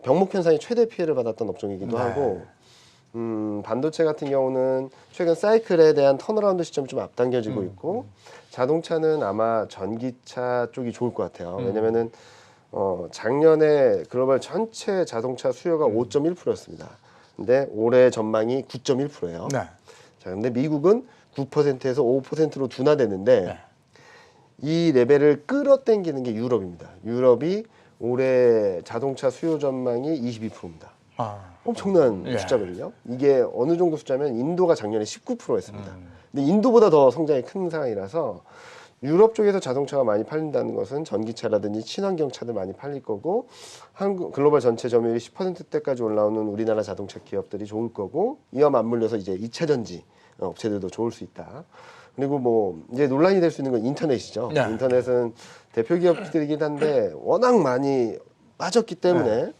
병목 현상이 최대 피해를 받았던 업종이기도 하고 반도체 같은 경우는 최근 사이클에 대한 턴어라운드 시점이 좀 앞당겨지고 있고 자동차는 아마 전기차 쪽이 좋을 것 같아요. 왜냐면은 작년에 글로벌 전체 자동차 수요가 5.1%였습니다. 근데 올해 전망이 9.1%예요. 네. 자, 근데 미국은 9%에서 5%로 둔화되는데 이 레벨을 끌어당기는 게 유럽입니다. 유럽이 올해 자동차 수요 전망이 22%입니다. 엄청난 숫자거든요. 이게 어느 정도 숫자면 인도가 작년에 19%였습니다. 근데 인도보다 더 성장이 큰 상황이라서 유럽 쪽에서 자동차가 많이 팔린다는 것은 전기차라든지 친환경 차들 많이 팔릴 거고 한국 글로벌 전체 점유율이 10%대까지 올라오는 우리나라 자동차 기업들이 좋을 거고 이와 맞물려서 이제 2차 전지 업체들도 좋을 수 있다. 그리고 뭐 이제 논란이 될 수 있는 건 인터넷이죠. 네. 인터넷은 대표 기업들이긴 한데 워낙 많이 빠졌기 때문에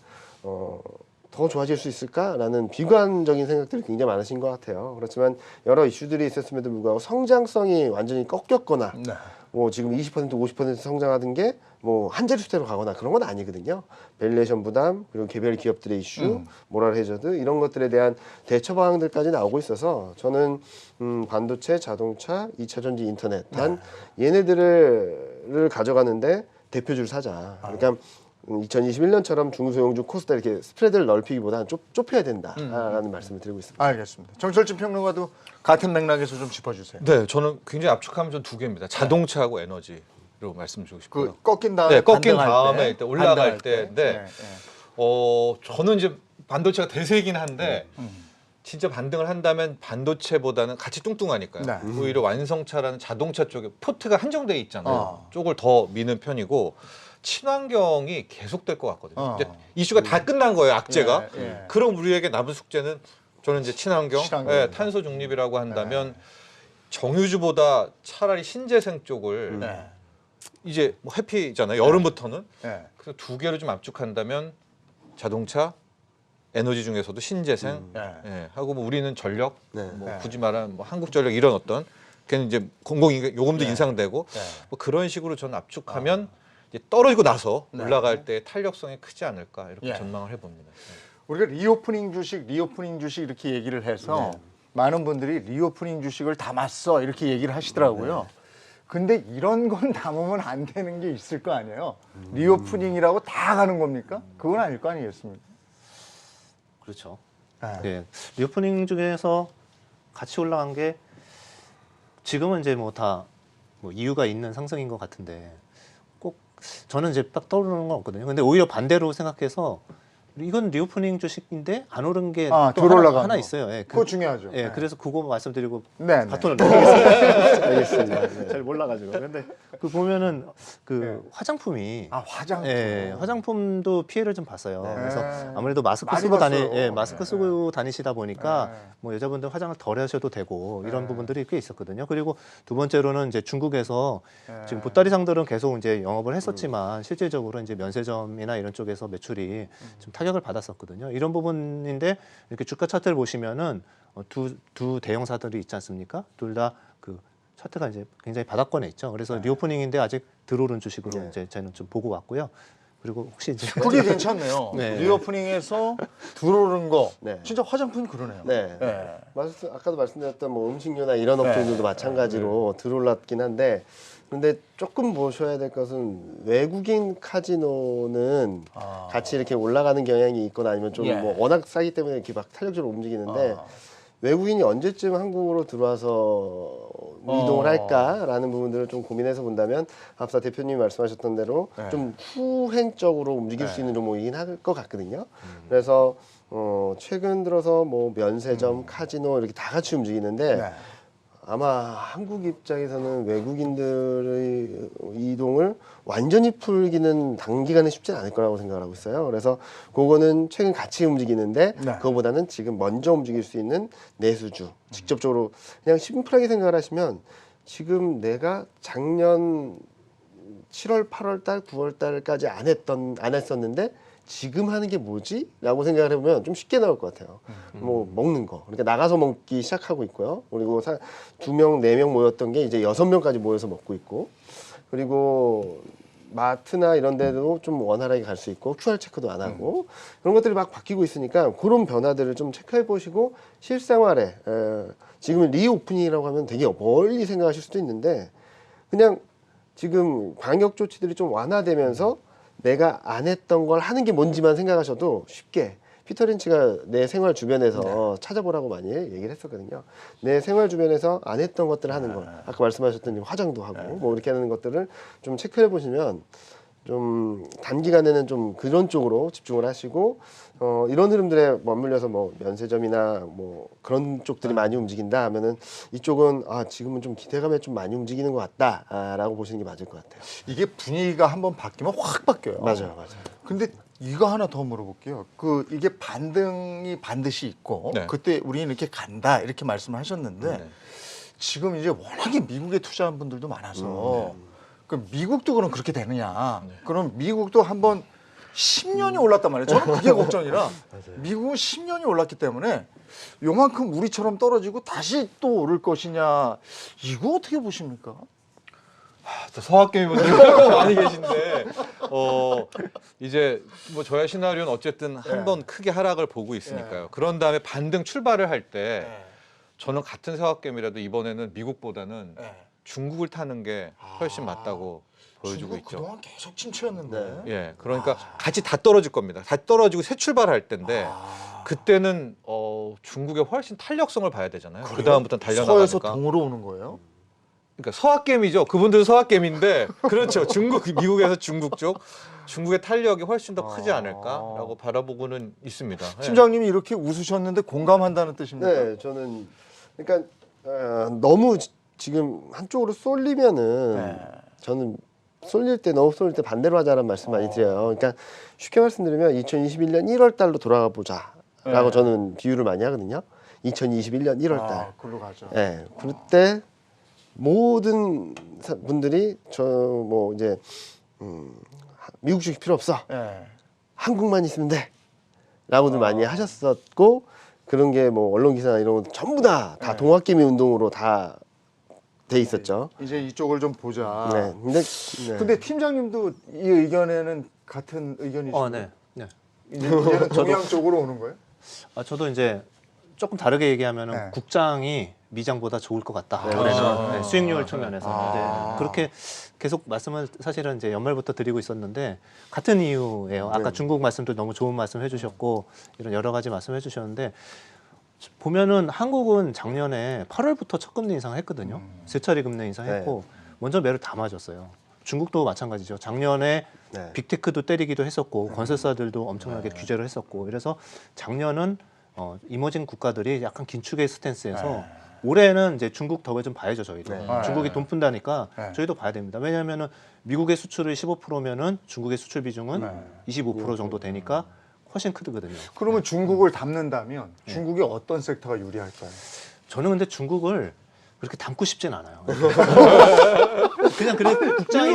더 좋아질 수 있을까라는 비관적인 생각들이 굉장히 많으신 것 같아요. 그렇지만 여러 이슈들이 있었음에도 불구하고 성장성이 완전히 꺾였거나 뭐 지금 20% 50% 성장하던 게 뭐 한 자릿수대로 가거나 그런 건 아니거든요. 밸류에이션 부담 그리고 개별 기업들의 이슈, 모랄 해저드 이런 것들에 대한 대처 방안들까지 나오고 있어서 저는 반도체, 자동차, 2차 전지, 인터넷 단 얘네들을 가져가는데 대표주를 사자. 그러니까 2021년처럼 중소형주 코스닥 이렇게 스프레드를 넓히기보다는 좁혀야 된다라는 말씀을 드리고 있습니다. 알겠습니다. 정철진 평론가도 같은 맥락에서 좀 짚어주세요. 네, 저는 굉장히 압축하면 전 두 개입니다. 자동차하고 에너지로 말씀드리고 싶고요. 그 꺾인 다음에 네, 꺾인 반등할 다음에 때, 일단 올라갈 반등할 때, 네. 저는 이제 반도체가 대세이긴 한데 진짜 반등을 한다면 반도체보다는 같이 뚱뚱하니까요. 네. 오히려 완성차라는 자동차 쪽에 포트가 한정돼 있잖아요. 쪽을 더 미는 편이고 친환경이 계속될 것 같거든요. 이제 이슈가 다 끝난 거예요, 악재가. 그럼 우리에게 남은 숙제는 저는 이제 친환경, 탄소 중립이라고 한다면 정유주보다 차라리 신재생 쪽을 이제 뭐 해피잖아요. 여름부터는. 그래서 두 개를 좀 압축한다면 자동차, 에너지 중에서도 신재생 하고 뭐 우리는 전력, 뭐 굳이 말하면 뭐 한국전력 이런 어떤 걔는 이제 공공이 요금도 인상되고 뭐 그런 식으로 저는 압축하면 이제 떨어지고 나서 올라갈 때 탄력성이 크지 않을까 이렇게 전망을 해봅니다. 우리가 리오프닝 주식 이렇게 얘기를 해서 많은 분들이 리오프닝 주식을 담았어 이렇게 얘기를 하시더라고요. 근데 이런 건 담으면 안 되는 게 있을 거 아니에요. 리오프닝이라고 다 가는 겁니까? 그건 아닐 거 아니겠습니까? 그렇죠. 네. 리오프닝 중에서 같이 올라간 게 지금은 이제 뭐 다 뭐 이유가 있는 상승인 것 같은데 꼭 저는 이제 딱 떠오르는 건 없거든요. 근데 오히려 반대로 생각해서 이건 리오프닝 주식인데 안 오른 게 아, 또 덜 올라간 하나 거. 있어요. 예, 그거 중요하죠. 예, 네. 그래서 그거 말씀드리고 네, 네. 바톤을 넘기겠습니다. 알겠습니다. 네. 잘 몰라가지고. 근데 그 보면은 그 네. 화장품이 아, 화장품. 예, 화장품도 피해를 좀 봤어요. 네. 그래서 아무래도 마스크 많이 쓰고 봤어요. 마스크 네. 쓰고 다니시다 보니까 네. 뭐 여자분들 화장을 덜 하셔도 되고 이런 네. 부분들이 꽤 있었거든요. 그리고 두 번째로는 이제 중국에서 네. 지금 보따리 상들은 계속 이제 영업을 했었지만 실질적으로 이제 면세점이나 이런 쪽에서 매출이 좀 타격을 받았었거든요. 이런 부분인데 이렇게 주가 차트를 보시면은 두 대형사들이 있지 않습니까? 둘 다 그 차트가 이제 굉장히 바닥권에 있죠. 그래서 리오프닝인데 아직 들어오른 주식으로 이제 저는 좀 보고 왔고요. 그리고 혹시 이제 그게 괜찮네요. 네. 리오프닝에서 들어오른 거. 네. 진짜 화장품이 그러네요. 네. 네. 아까도 말씀드렸던 뭐 음식료나 이런 업종들도 마찬가지로 들어올랐긴 한데 근데 조금 보셔야 될 것은 외국인 카지노는 아. 같이 이렇게 올라가는 경향이 있거나 아니면 좀 예. 뭐 워낙 싸기 때문에 이렇게 막 탄력적으로 움직이는데 아. 외국인이 언제쯤 한국으로 들어와서 이동을 할까라는 부분들을 좀 고민해서 본다면 앞서 대표님이 말씀하셨던 대로 네. 좀 후행적으로 움직일 수 있는 종목이긴 할 것 같거든요. 그래서 최근 들어서 뭐 면세점, 카지노 이렇게 다 같이 움직이는데 네. 아마 한국 입장에서는 외국인들의 이동을 완전히 풀기는 단기간에 쉽지는 않을 거라고 생각을 하고 있어요. 그래서 그거는 최근 같이 움직이는데 네. 그거보다는 지금 먼저 움직일 수 있는 내수주 직접적으로 그냥 심플하게 생각을 하시면 지금 내가 작년 7월, 8월 달, 9월 달까지 안 했었는데 지금 하는 게 뭐지? 라고 생각을 해보면 좀 쉽게 나올 것 같아요. 뭐 먹는 거. 그러니까 나가서 먹기 시작하고 있고요. 그리고 2명, 4명 모였던 게 이제 6명까지 모여서 먹고 있고 그리고 마트나 이런 데도 좀 원활하게 갈 수 있고 QR 체크도 안 하고 그런 것들이 막 바뀌고 있으니까 그런 변화들을 좀 체크해 보시고 실생활에 지금 리오프닝이라고 하면 되게 멀리 생각하실 수도 있는데 그냥 지금 방역 조치들이 좀 완화되면서 내가 안 했던 걸 하는 게 뭔지만 생각하셔도 쉽게 피터 린치가 내 생활 주변에서 찾아보라고 많이 얘기를 했었거든요. 내 생활 주변에서 안 했던 것들을 하는 걸 아까 말씀하셨던 화장도 하고 뭐 이렇게 하는 것들을 좀 체크해 보시면 좀 단기간에는 좀 그런 쪽으로 집중을 하시고 이런 흐름들에 맞물려서 뭐 면세점이나 뭐 그런 쪽들이 많이 움직인다 하면은 이쪽은 지금은 좀 기대감에 좀 많이 움직이는 것 같다라고 보시는 게 맞을 것 같아요. 이게 분위기가 한번 바뀌면 확 바뀌어요. 맞아요. 근데 이거 하나 더 물어볼게요. 이게 반등이 반드시 있고 네. 그때 우리는 이렇게 간다 이렇게 말씀하셨는데 네. 지금 이제 워낙에 미국에 투자한 분들도 많아서 그 미국도 그럼 그렇게 되느냐? 그럼 미국도 한번 10년이 올랐단 말이에요. 저는 그게 걱정이라 미국은 10년이 올랐기 때문에 요만큼 우리처럼 떨어지고 다시 또 오를 것이냐 이거 어떻게 보십니까? 서학개미분들 많이 계신데 이제 뭐 저의 시나리오는 어쨌든 한 번 크게 하락을 보고 있으니까요. 그런 다음에 반등 출발을 할 때 저는 같은 서학개미라도 이번에는 미국보다는 중국을 타는 게 훨씬 맞다고 보여주고 중국 있죠. 그동안 계속 침체였는데. 예, 그러니까 같이 다 떨어질 겁니다. 다 떨어지고 새 출발할 때인데 그때는 중국의 훨씬 탄력성을 봐야 되잖아요. 그 다음부터는 서에서 달려나가니까. 동으로 오는 거예요? 그러니까 서학개미죠. 그분들은 서학개미인데 그렇죠. 미국에서 중국 쪽 중국의 탄력이 훨씬 더 크지 않을까라고 바라보고는 있습니다. 예. 팀장님이 이렇게 웃으셨는데 공감한다는 뜻입니까? 네, 저는 그러니까 너무 지금 한쪽으로 쏠리면은 저는 쏠릴 때 너무 쏠릴 때 반대로 하자는 말씀 많이 드려요. 그러니까 쉽게 말씀드리면 2021년 1월 달로 돌아가 보자라고 저는 비유를 많이 하거든요. 2021년 1월 달. 그걸로 가죠. 예. 그때 모든 분들이 저 뭐 이제 미국 주식 필요 없어. 한국만 있으면 돼. 라고들 많이 하셨었고 그런 게 뭐 언론 기사나 이런 거 전부 다 동학개미 운동으로 다 돼 있었죠. 이제 이쪽을 좀 보자. 네. 근데 팀장님도 이 의견에는 같은 의견이시죠? 네. 이제는 동양 쪽으로 오는 거예요? 저도 이제 조금 다르게 얘기하면은 국장이 미장보다 좋을 것 같다. 올해는 수익률 측면에서 이제 그렇게 계속 말씀을 사실은 이제 연말부터 드리고 있었는데 같은 이유예요. 아까 중국 말씀도 너무 좋은 말씀 해주셨고 이런 여러 가지 말씀 해주셨는데 보면은 한국은 작년에 8월부터 첫 금리 인상을 했거든요. 세 차례 금리 인상했고 먼저 매를 다 맞았어요. 중국도 마찬가지죠. 작년에 네. 빅테크도 때리기도 했었고 건설사들도 엄청나게 규제를 했었고 이래서 작년은 이머징 국가들이 약간 긴축의 스탠스에서 올해는 이제 중국 덕을 좀 봐야죠 저희도. 중국이 돈 푼다니까 저희도 봐야 됩니다. 왜냐하면은 미국의 수출이 15%면은 중국의 수출 비중은 25% 정도 되니까 훨씬 크거든요. 그러면 중국을 담는다면 중국이 어떤 섹터가 유리할까요? 저는 근데 중국을 그렇게 담고 싶진 않아요. 그냥 그래 국장이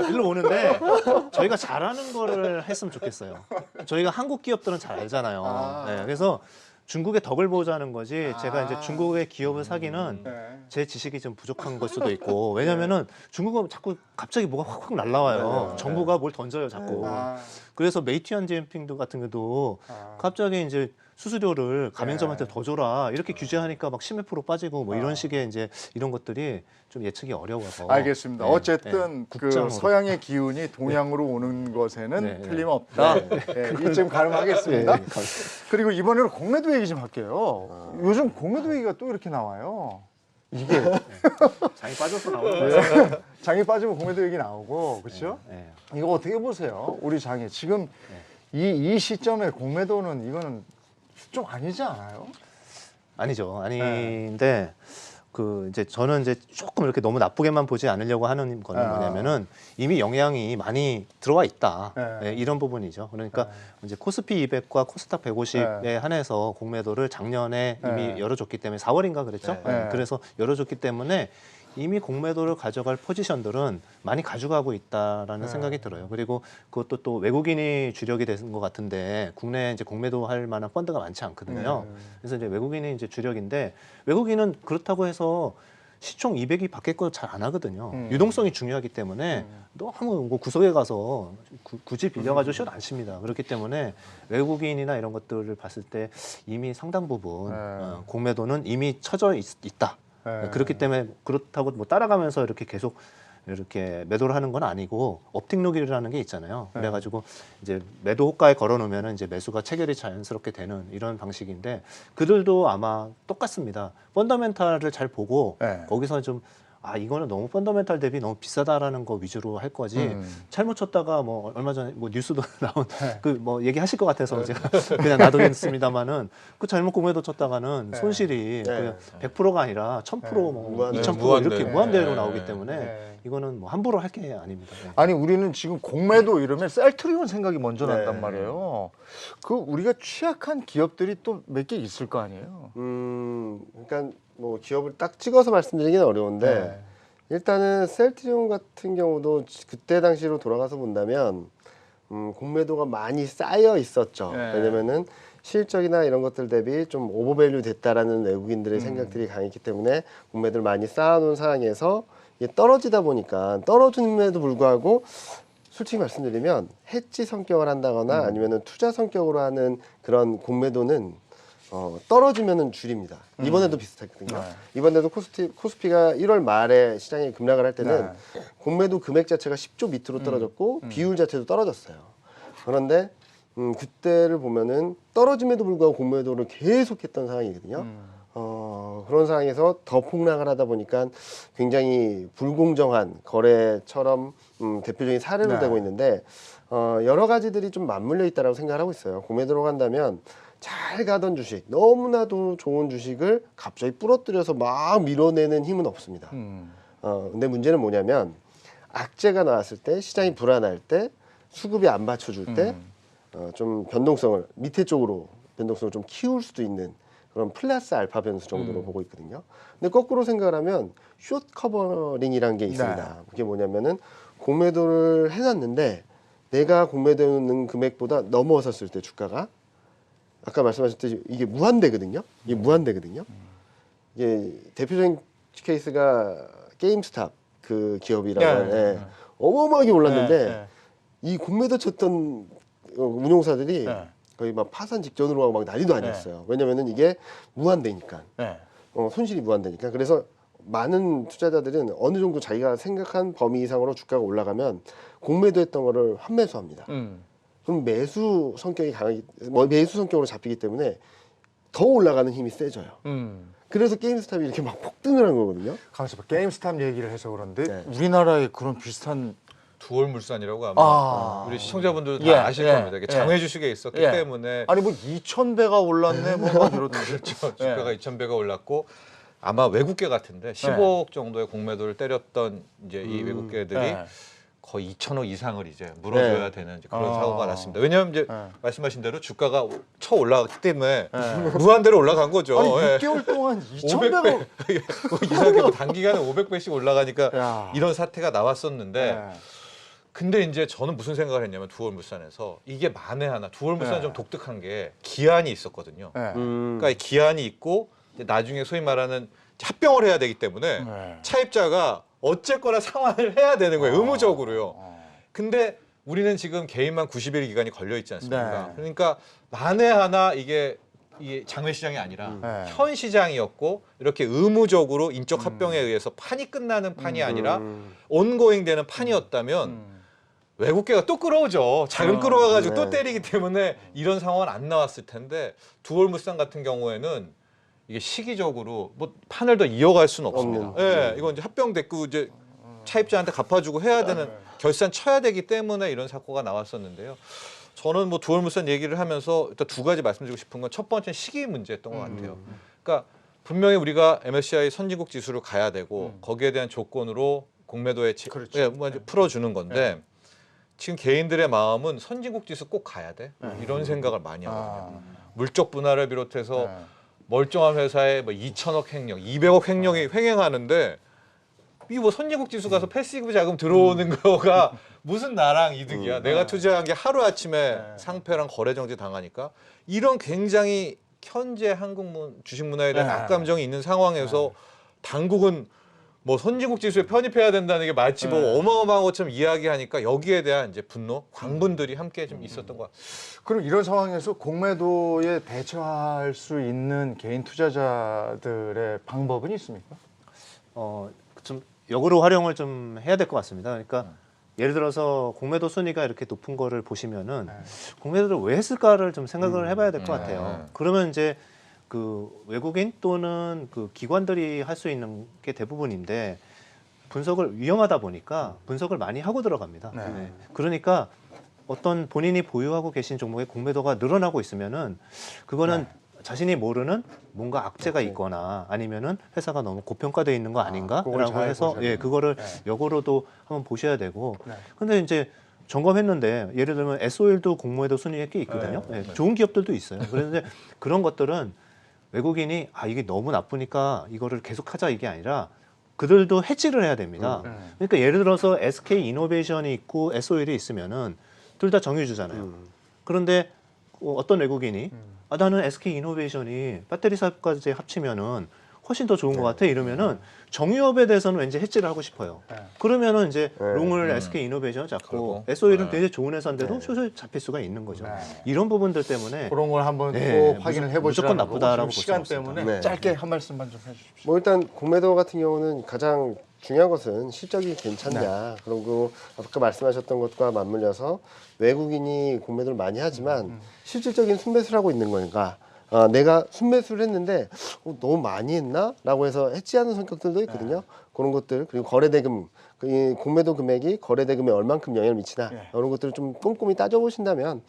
일로 오는데 저희가 잘하는 거를 했으면 좋겠어요. 저희가 한국 기업들은 잘 알잖아요. 네, 그래서 중국의 덕을 보자는 거지. 제가 이제 중국의 기업을 사기는 제 지식이 좀 부족한 걸 수도 있고. 왜냐면은 중국은 자꾸 갑자기 뭐가 확확 날라와요. 정부가 뭘 던져요, 자꾸. 그래서 메이티안지엔핑도 같은 것도 갑자기 이제 수수료를 가맹점한테 더 줘라 이렇게 규제하니까 막 10% 빠지고 뭐 이런 식의 이제 이런 것들이 좀 예측이 어려워서. 알겠습니다. 네, 어쨌든 그 국장으로. 서양의 기운이 동양으로 오는 것에는 네, 네. 틀림없다. 이쯤 가름하겠습니다. 그리고 이번에는 공매도 얘기 좀 할게요. 요즘 공매도 얘기가 또 이렇게 나와요. 이게 장이 빠져서 나오는 거예요. 장이 빠지면 공매도 얘기 나오고 그렇죠? 네. 이거 어떻게 보세요? 우리 장이 지금 이 시점에 공매도는 이거는 좀 아니지 않아요? 아니죠. 아닌데 그 이제 저는 이제 조금 이렇게 너무 나쁘게만 보지 않으려고 하는 거는 뭐냐면은 이미 영향이 많이 들어와 있다. 네, 이런 부분이죠. 그러니까 이제 코스피 200과 코스닥 150에 한해서 공매도를 작년에 이미 열어줬기 때문에 4월인가 그랬죠. 그래서 열어줬기 때문에 이미 공매도를 가져갈 포지션들은 많이 가져가고 있다라는 생각이 들어요. 그리고 그것도 또 외국인이 주력이 되는 것 같은데 국내에 이제 공매도 할 만한 펀드가 많지 않거든요. 그래서 이제 외국인이 이제 주력인데 외국인은 그렇다고 해서 시총 200이 밖에 거 잘 안 하거든요. 유동성이 중요하기 때문에 너무 뭐 구석에 가서 굳이 빌려가지고 숏 안 칩니다. 그렇기 때문에 외국인이나 이런 것들을 봤을 때 이미 상당 부분 공매도는 이미 쳐져 있다. 그렇기 때문에 그렇다고 뭐 따라가면서 이렇게 계속 이렇게 매도를 하는 건 아니고 업틱록이라는 게 있잖아요. 그래가지고 이제 매도 호가에 걸어놓으면 이제 매수가 체결이 자연스럽게 되는 이런 방식인데 그들도 아마 똑같습니다. 펀더멘탈을 잘 보고 거기서 좀 이거는 너무 펀더멘탈 대비 너무 비싸다라는 거 위주로 할 거지 잘못 쳤다가 뭐 얼마 전에 뭐 뉴스도 나온 그 뭐 얘기하실 것 같아서 제가 그냥 놔두겠습니다만은 그 잘못 공매도 쳤다가는 손실이 그냥 100%가 아니라 1000% 뭐 2000% 이렇게 무한대로 나오기 때문에 이거는 뭐 함부로 할 게 아닙니다. 아니 우리는 지금 공매도 이러면 셀트리온 생각이 먼저 난단 말이에요. 그 우리가 취약한 기업들이 또 몇 개 있을 거 아니에요. 그러니까 뭐 기업을 딱 찍어서 말씀드리기는 어려운데 일단은 셀트리온 같은 경우도 그때 당시로 돌아가서 본다면 공매도가 많이 쌓여 있었죠. 왜냐면은 실적이나 이런 것들 대비 좀 오버밸류 됐다라는 외국인들의 생각들이 강했기 때문에 공매도를 많이 쌓아놓은 상황에서 이게 떨어지다 보니까 떨어짐에도 불구하고 솔직히 말씀드리면 해지 성격을 한다거나 아니면은 투자 성격으로 하는 그런 공매도는 떨어지면은 줄입니다. 이번에도 비슷했거든요. 이번에도 코스피가 1월 말에 시장에 급락을 할 때는 공매도 금액 자체가 10조 밑으로 떨어졌고 비율 자체도 떨어졌어요. 그런데 그때를 보면은 떨어짐에도 불구하고 공매도를 계속했던 상황이거든요. 그런 상황에서 더 폭락을 하다 보니까 굉장히 불공정한 거래처럼 대표적인 사례로 되고 있는데 여러 가지들이 좀 맞물려 있다고 생각을 하고 있어요. 공매도로 간다면 잘 가던 주식, 너무나도 좋은 주식을 갑자기 부러뜨려서 막 밀어내는 힘은 없습니다. 근데 문제는 뭐냐면 악재가 나왔을 때, 시장이 불안할 때, 수급이 안 받쳐줄 때 좀 변동성을 밑에 쪽으로 변동성을 좀 키울 수도 있는 그런 플러스 알파 변수 정도로 보고 있거든요. 근데 거꾸로 생각을 하면 숏 커버링이라는 게 있습니다. 그게 뭐냐면은 공매도를 해놨는데 내가 공매도는 금액보다 넘어섰을 때 주가가 아까 말씀하셨듯이 이게 무한대거든요. 이게 무한대거든요. 이게 대표적인 케이스가 게임스탑 그 기업이라고 하는 어마어마하게 올랐는데 이 공매도 쳤던 운용사들이 거의 막 파산 직전으로 하고 막 난리도 아니었어요. 왜냐면은 이게 무한대니까. 손실이 무한대니까. 그래서 많은 투자자들은 어느 정도 자기가 생각한 범위 이상으로 주가가 올라가면 공매도했던 거를 환매수합니다. 그럼 매수 성격이 강하기, 매수 성격으로 잡히기 때문에 더 올라가는 힘이 세져요. 그래서 게임스탑이 이렇게 막 폭등을 한 거거든요. 가만있어 봐. 게임스탑 얘기를 해서 그런데 네. 우리나라에 그런 비슷한 두월물산이라고 아마 아. 우리 시청자분들도 다 예, 아실 예, 겁니다. 이게 예. 장외 주식에 있었기 예. 때문에 아니 뭐 2,000배가 올랐네 뭐 막 이러던데. 그렇죠. 주가가 2,000배가 올랐고 아마 외국계 같은데 15억 정도의 공매도를 때렸던 이제 이 외국계들이 네. 거의 2,000억 이상을 이제 물어줘야 네. 되는 이제 그런 아. 사고가 났습니다. 왜냐하면 이제 네. 말씀하신 대로 주가가 쳐 올라갔기 때문에 네. 무한대로 올라간 거죠. 아니 예. 6개월 동안 2,000배가 500배 이상하게 뭐 단기간에 500배씩 올라가니까 야. 이런 사태가 나왔었는데 네. 근데 이제 저는 무슨 생각을 했냐면 두월물산에서 이게 만에 하나 두월물산 네. 좀 독특한 게 기한이 있었거든요. 네. 그러니까 이 기한이 있고 이제 나중에 소위 말하는 합병을 해야 되기 때문에 네. 차입자가 어쨌거나 상환을 해야 되는 거예요. 의무적으로요. 어. 근데 우리는 지금 개인만 90일 기간이 걸려 있지 않습니까? 네. 그러니까 만에 하나 이게 장외 시장이 아니라 네. 현 시장이었고 이렇게 의무적으로 인적 합병에 의해서 판이 끝나는 판이 아니라 온고잉 되는 판이었다면 외국계가 또 끌어오죠. 자금 끌어와가지고 또 네. 때리기 때문에 이런 상황은 안 나왔을 텐데 두월물산 같은 경우에는 이게 시기적으로 뭐 판을 더 이어갈 수는 없습니다. 없는. 예, 이건 이제 합병됐고 이제 차입자한테 갚아주고 해야 되는 결산 쳐야 되기 때문에 이런 사고가 나왔었는데요. 저는 뭐 두월물산 얘기를 하면서 일단 두 가지 말씀드리고 싶은 건 첫 번째는 시기 문제였던 것 같아요. 그러니까 분명히 우리가 MSCI 선진국 지수를 가야 되고 거기에 대한 조건으로 공매도에 그렇죠. 예, 뭐 이제 풀어주는 건데 지금 개인들의 마음은 선진국 지수 꼭 가야 돼 이런 생각을 많이 하거든요. 물적 분할을 비롯해서 네. 멀쩡한 회사에 뭐 2천억 횡령, 200억 횡령이 횡행하는데 이 뭐 선진국 지수 가서 패시브 자금 들어오는 거가 무슨 나랑 이득이야. 내가 투자한 게 하루 아침에 상패랑 거래 정지 당하니까 이런 굉장히 현재 한국 주식 문화에 대한 네. 악감정이 있는 상황에서 당국은 뭐 선진국 지수에 편입해야 된다는 게 마치 뭐 어마어마한 것처럼 이야기하니까 여기에 대한 이제 분노, 광분들이 함께 좀 있었던 것 같아요. 그럼 이런 상황에서 공매도에 대처할 수 있는 개인 투자자들의 방법은 있습니까? 좀 역으로 활용을 좀 해야 될 것 같습니다. 그러니까 예를 들어서 공매도 순위가 이렇게 높은 거를 보시면은 공매도를 왜 했을까를 좀 생각을 해봐야 될 것 같아요. 그러면 이제 그 외국인 또는 그 기관들이 할 수 있는 게 대부분인데 분석을 위험하다 보니까 분석을 많이 하고 들어갑니다. 네. 네. 그러니까 어떤 본인이 보유하고 계신 종목의 공매도가 늘어나고 있으면은 그거는 자신이 모르는 뭔가 악재가 있거나 아니면은 회사가 너무 고평가되어 있는 거 그걸 아닌가라고 잘 해서 보셔야 예 되는 그거를 네. 역으로도 한번 보셔야 되고 네. 근데 이제 점검했는데 예를 들면 S-오일도 공모에도 순위에 꽤 있거든요. 예, 좋은 기업들도 있어요. 그런데 그런 것들은 외국인이 아 이게 너무 나쁘니까 이거를 계속하자 이게 아니라 그들도 해지를 해야 됩니다. 그러니까 예를 들어서 SK 이노베이션이 있고 S-오일이 있으면은 둘 다 정유주잖아요. 그런데 어떤 외국인이 아, 나는 SK 이노베이션이 배터리 사업까지 합치면은 훨씬 더 좋은 것 같아 이러면은 정유업에 대해서는 왠지 해지를 하고 싶어요. 그러면은 이제 롱을 SK 이노베이션 잡고 그리고, S-오일은 되게 좋은 회사인데도 슬슬 잡힐 수가 있는 거죠. 이런 부분들 때문에 그런 걸 한번 네, 꼭 확인을 무조건 해보시라는 나쁘다라고 거고 지금 시간 볼 수는 때문에 없습니다. 네. 짧게 한 말씀만 좀 해주십시오. 뭐 일단 공매도 같은 경우는 가장 중요한 것은 실적이 괜찮냐. 그리고 아까 말씀하셨던 것과 맞물려서 외국인이 공매도를 많이 하지만 실질적인 순매수를 하고 있는 거니까 내가 순매수를 했는데 너무 많이 했나? 라고 해서 해지하는 성격들도 있거든요. 그런 것들 그리고 거래대금 이 공매도 금액이 거래대금에 얼만큼 영향을 미치나 이런 것들을 좀 꼼꼼히 따져보신다면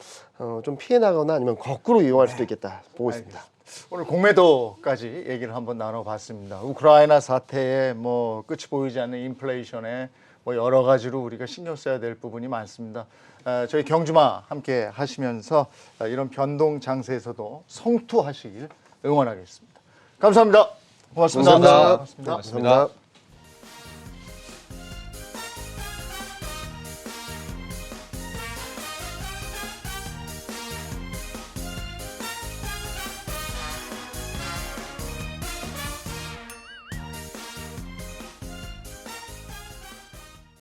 좀 피해 나거나 아니면 거꾸로 이용할 수도 있겠다 보고 있습니다. 오늘 공매도까지 얘기를 한번 나눠봤습니다. 우크라이나 사태에 뭐 끝이 보이지 않는 인플레이션에 뭐 여러 가지로 우리가 신경 써야 될 부분이 많습니다. 저희 경주마 함께 하시면서 이런 변동 장세에서도 성투하시길 응원하겠습니다. 감사합니다. 고맙습니다. 감사합니다. 고맙습니다. 고맙습니다.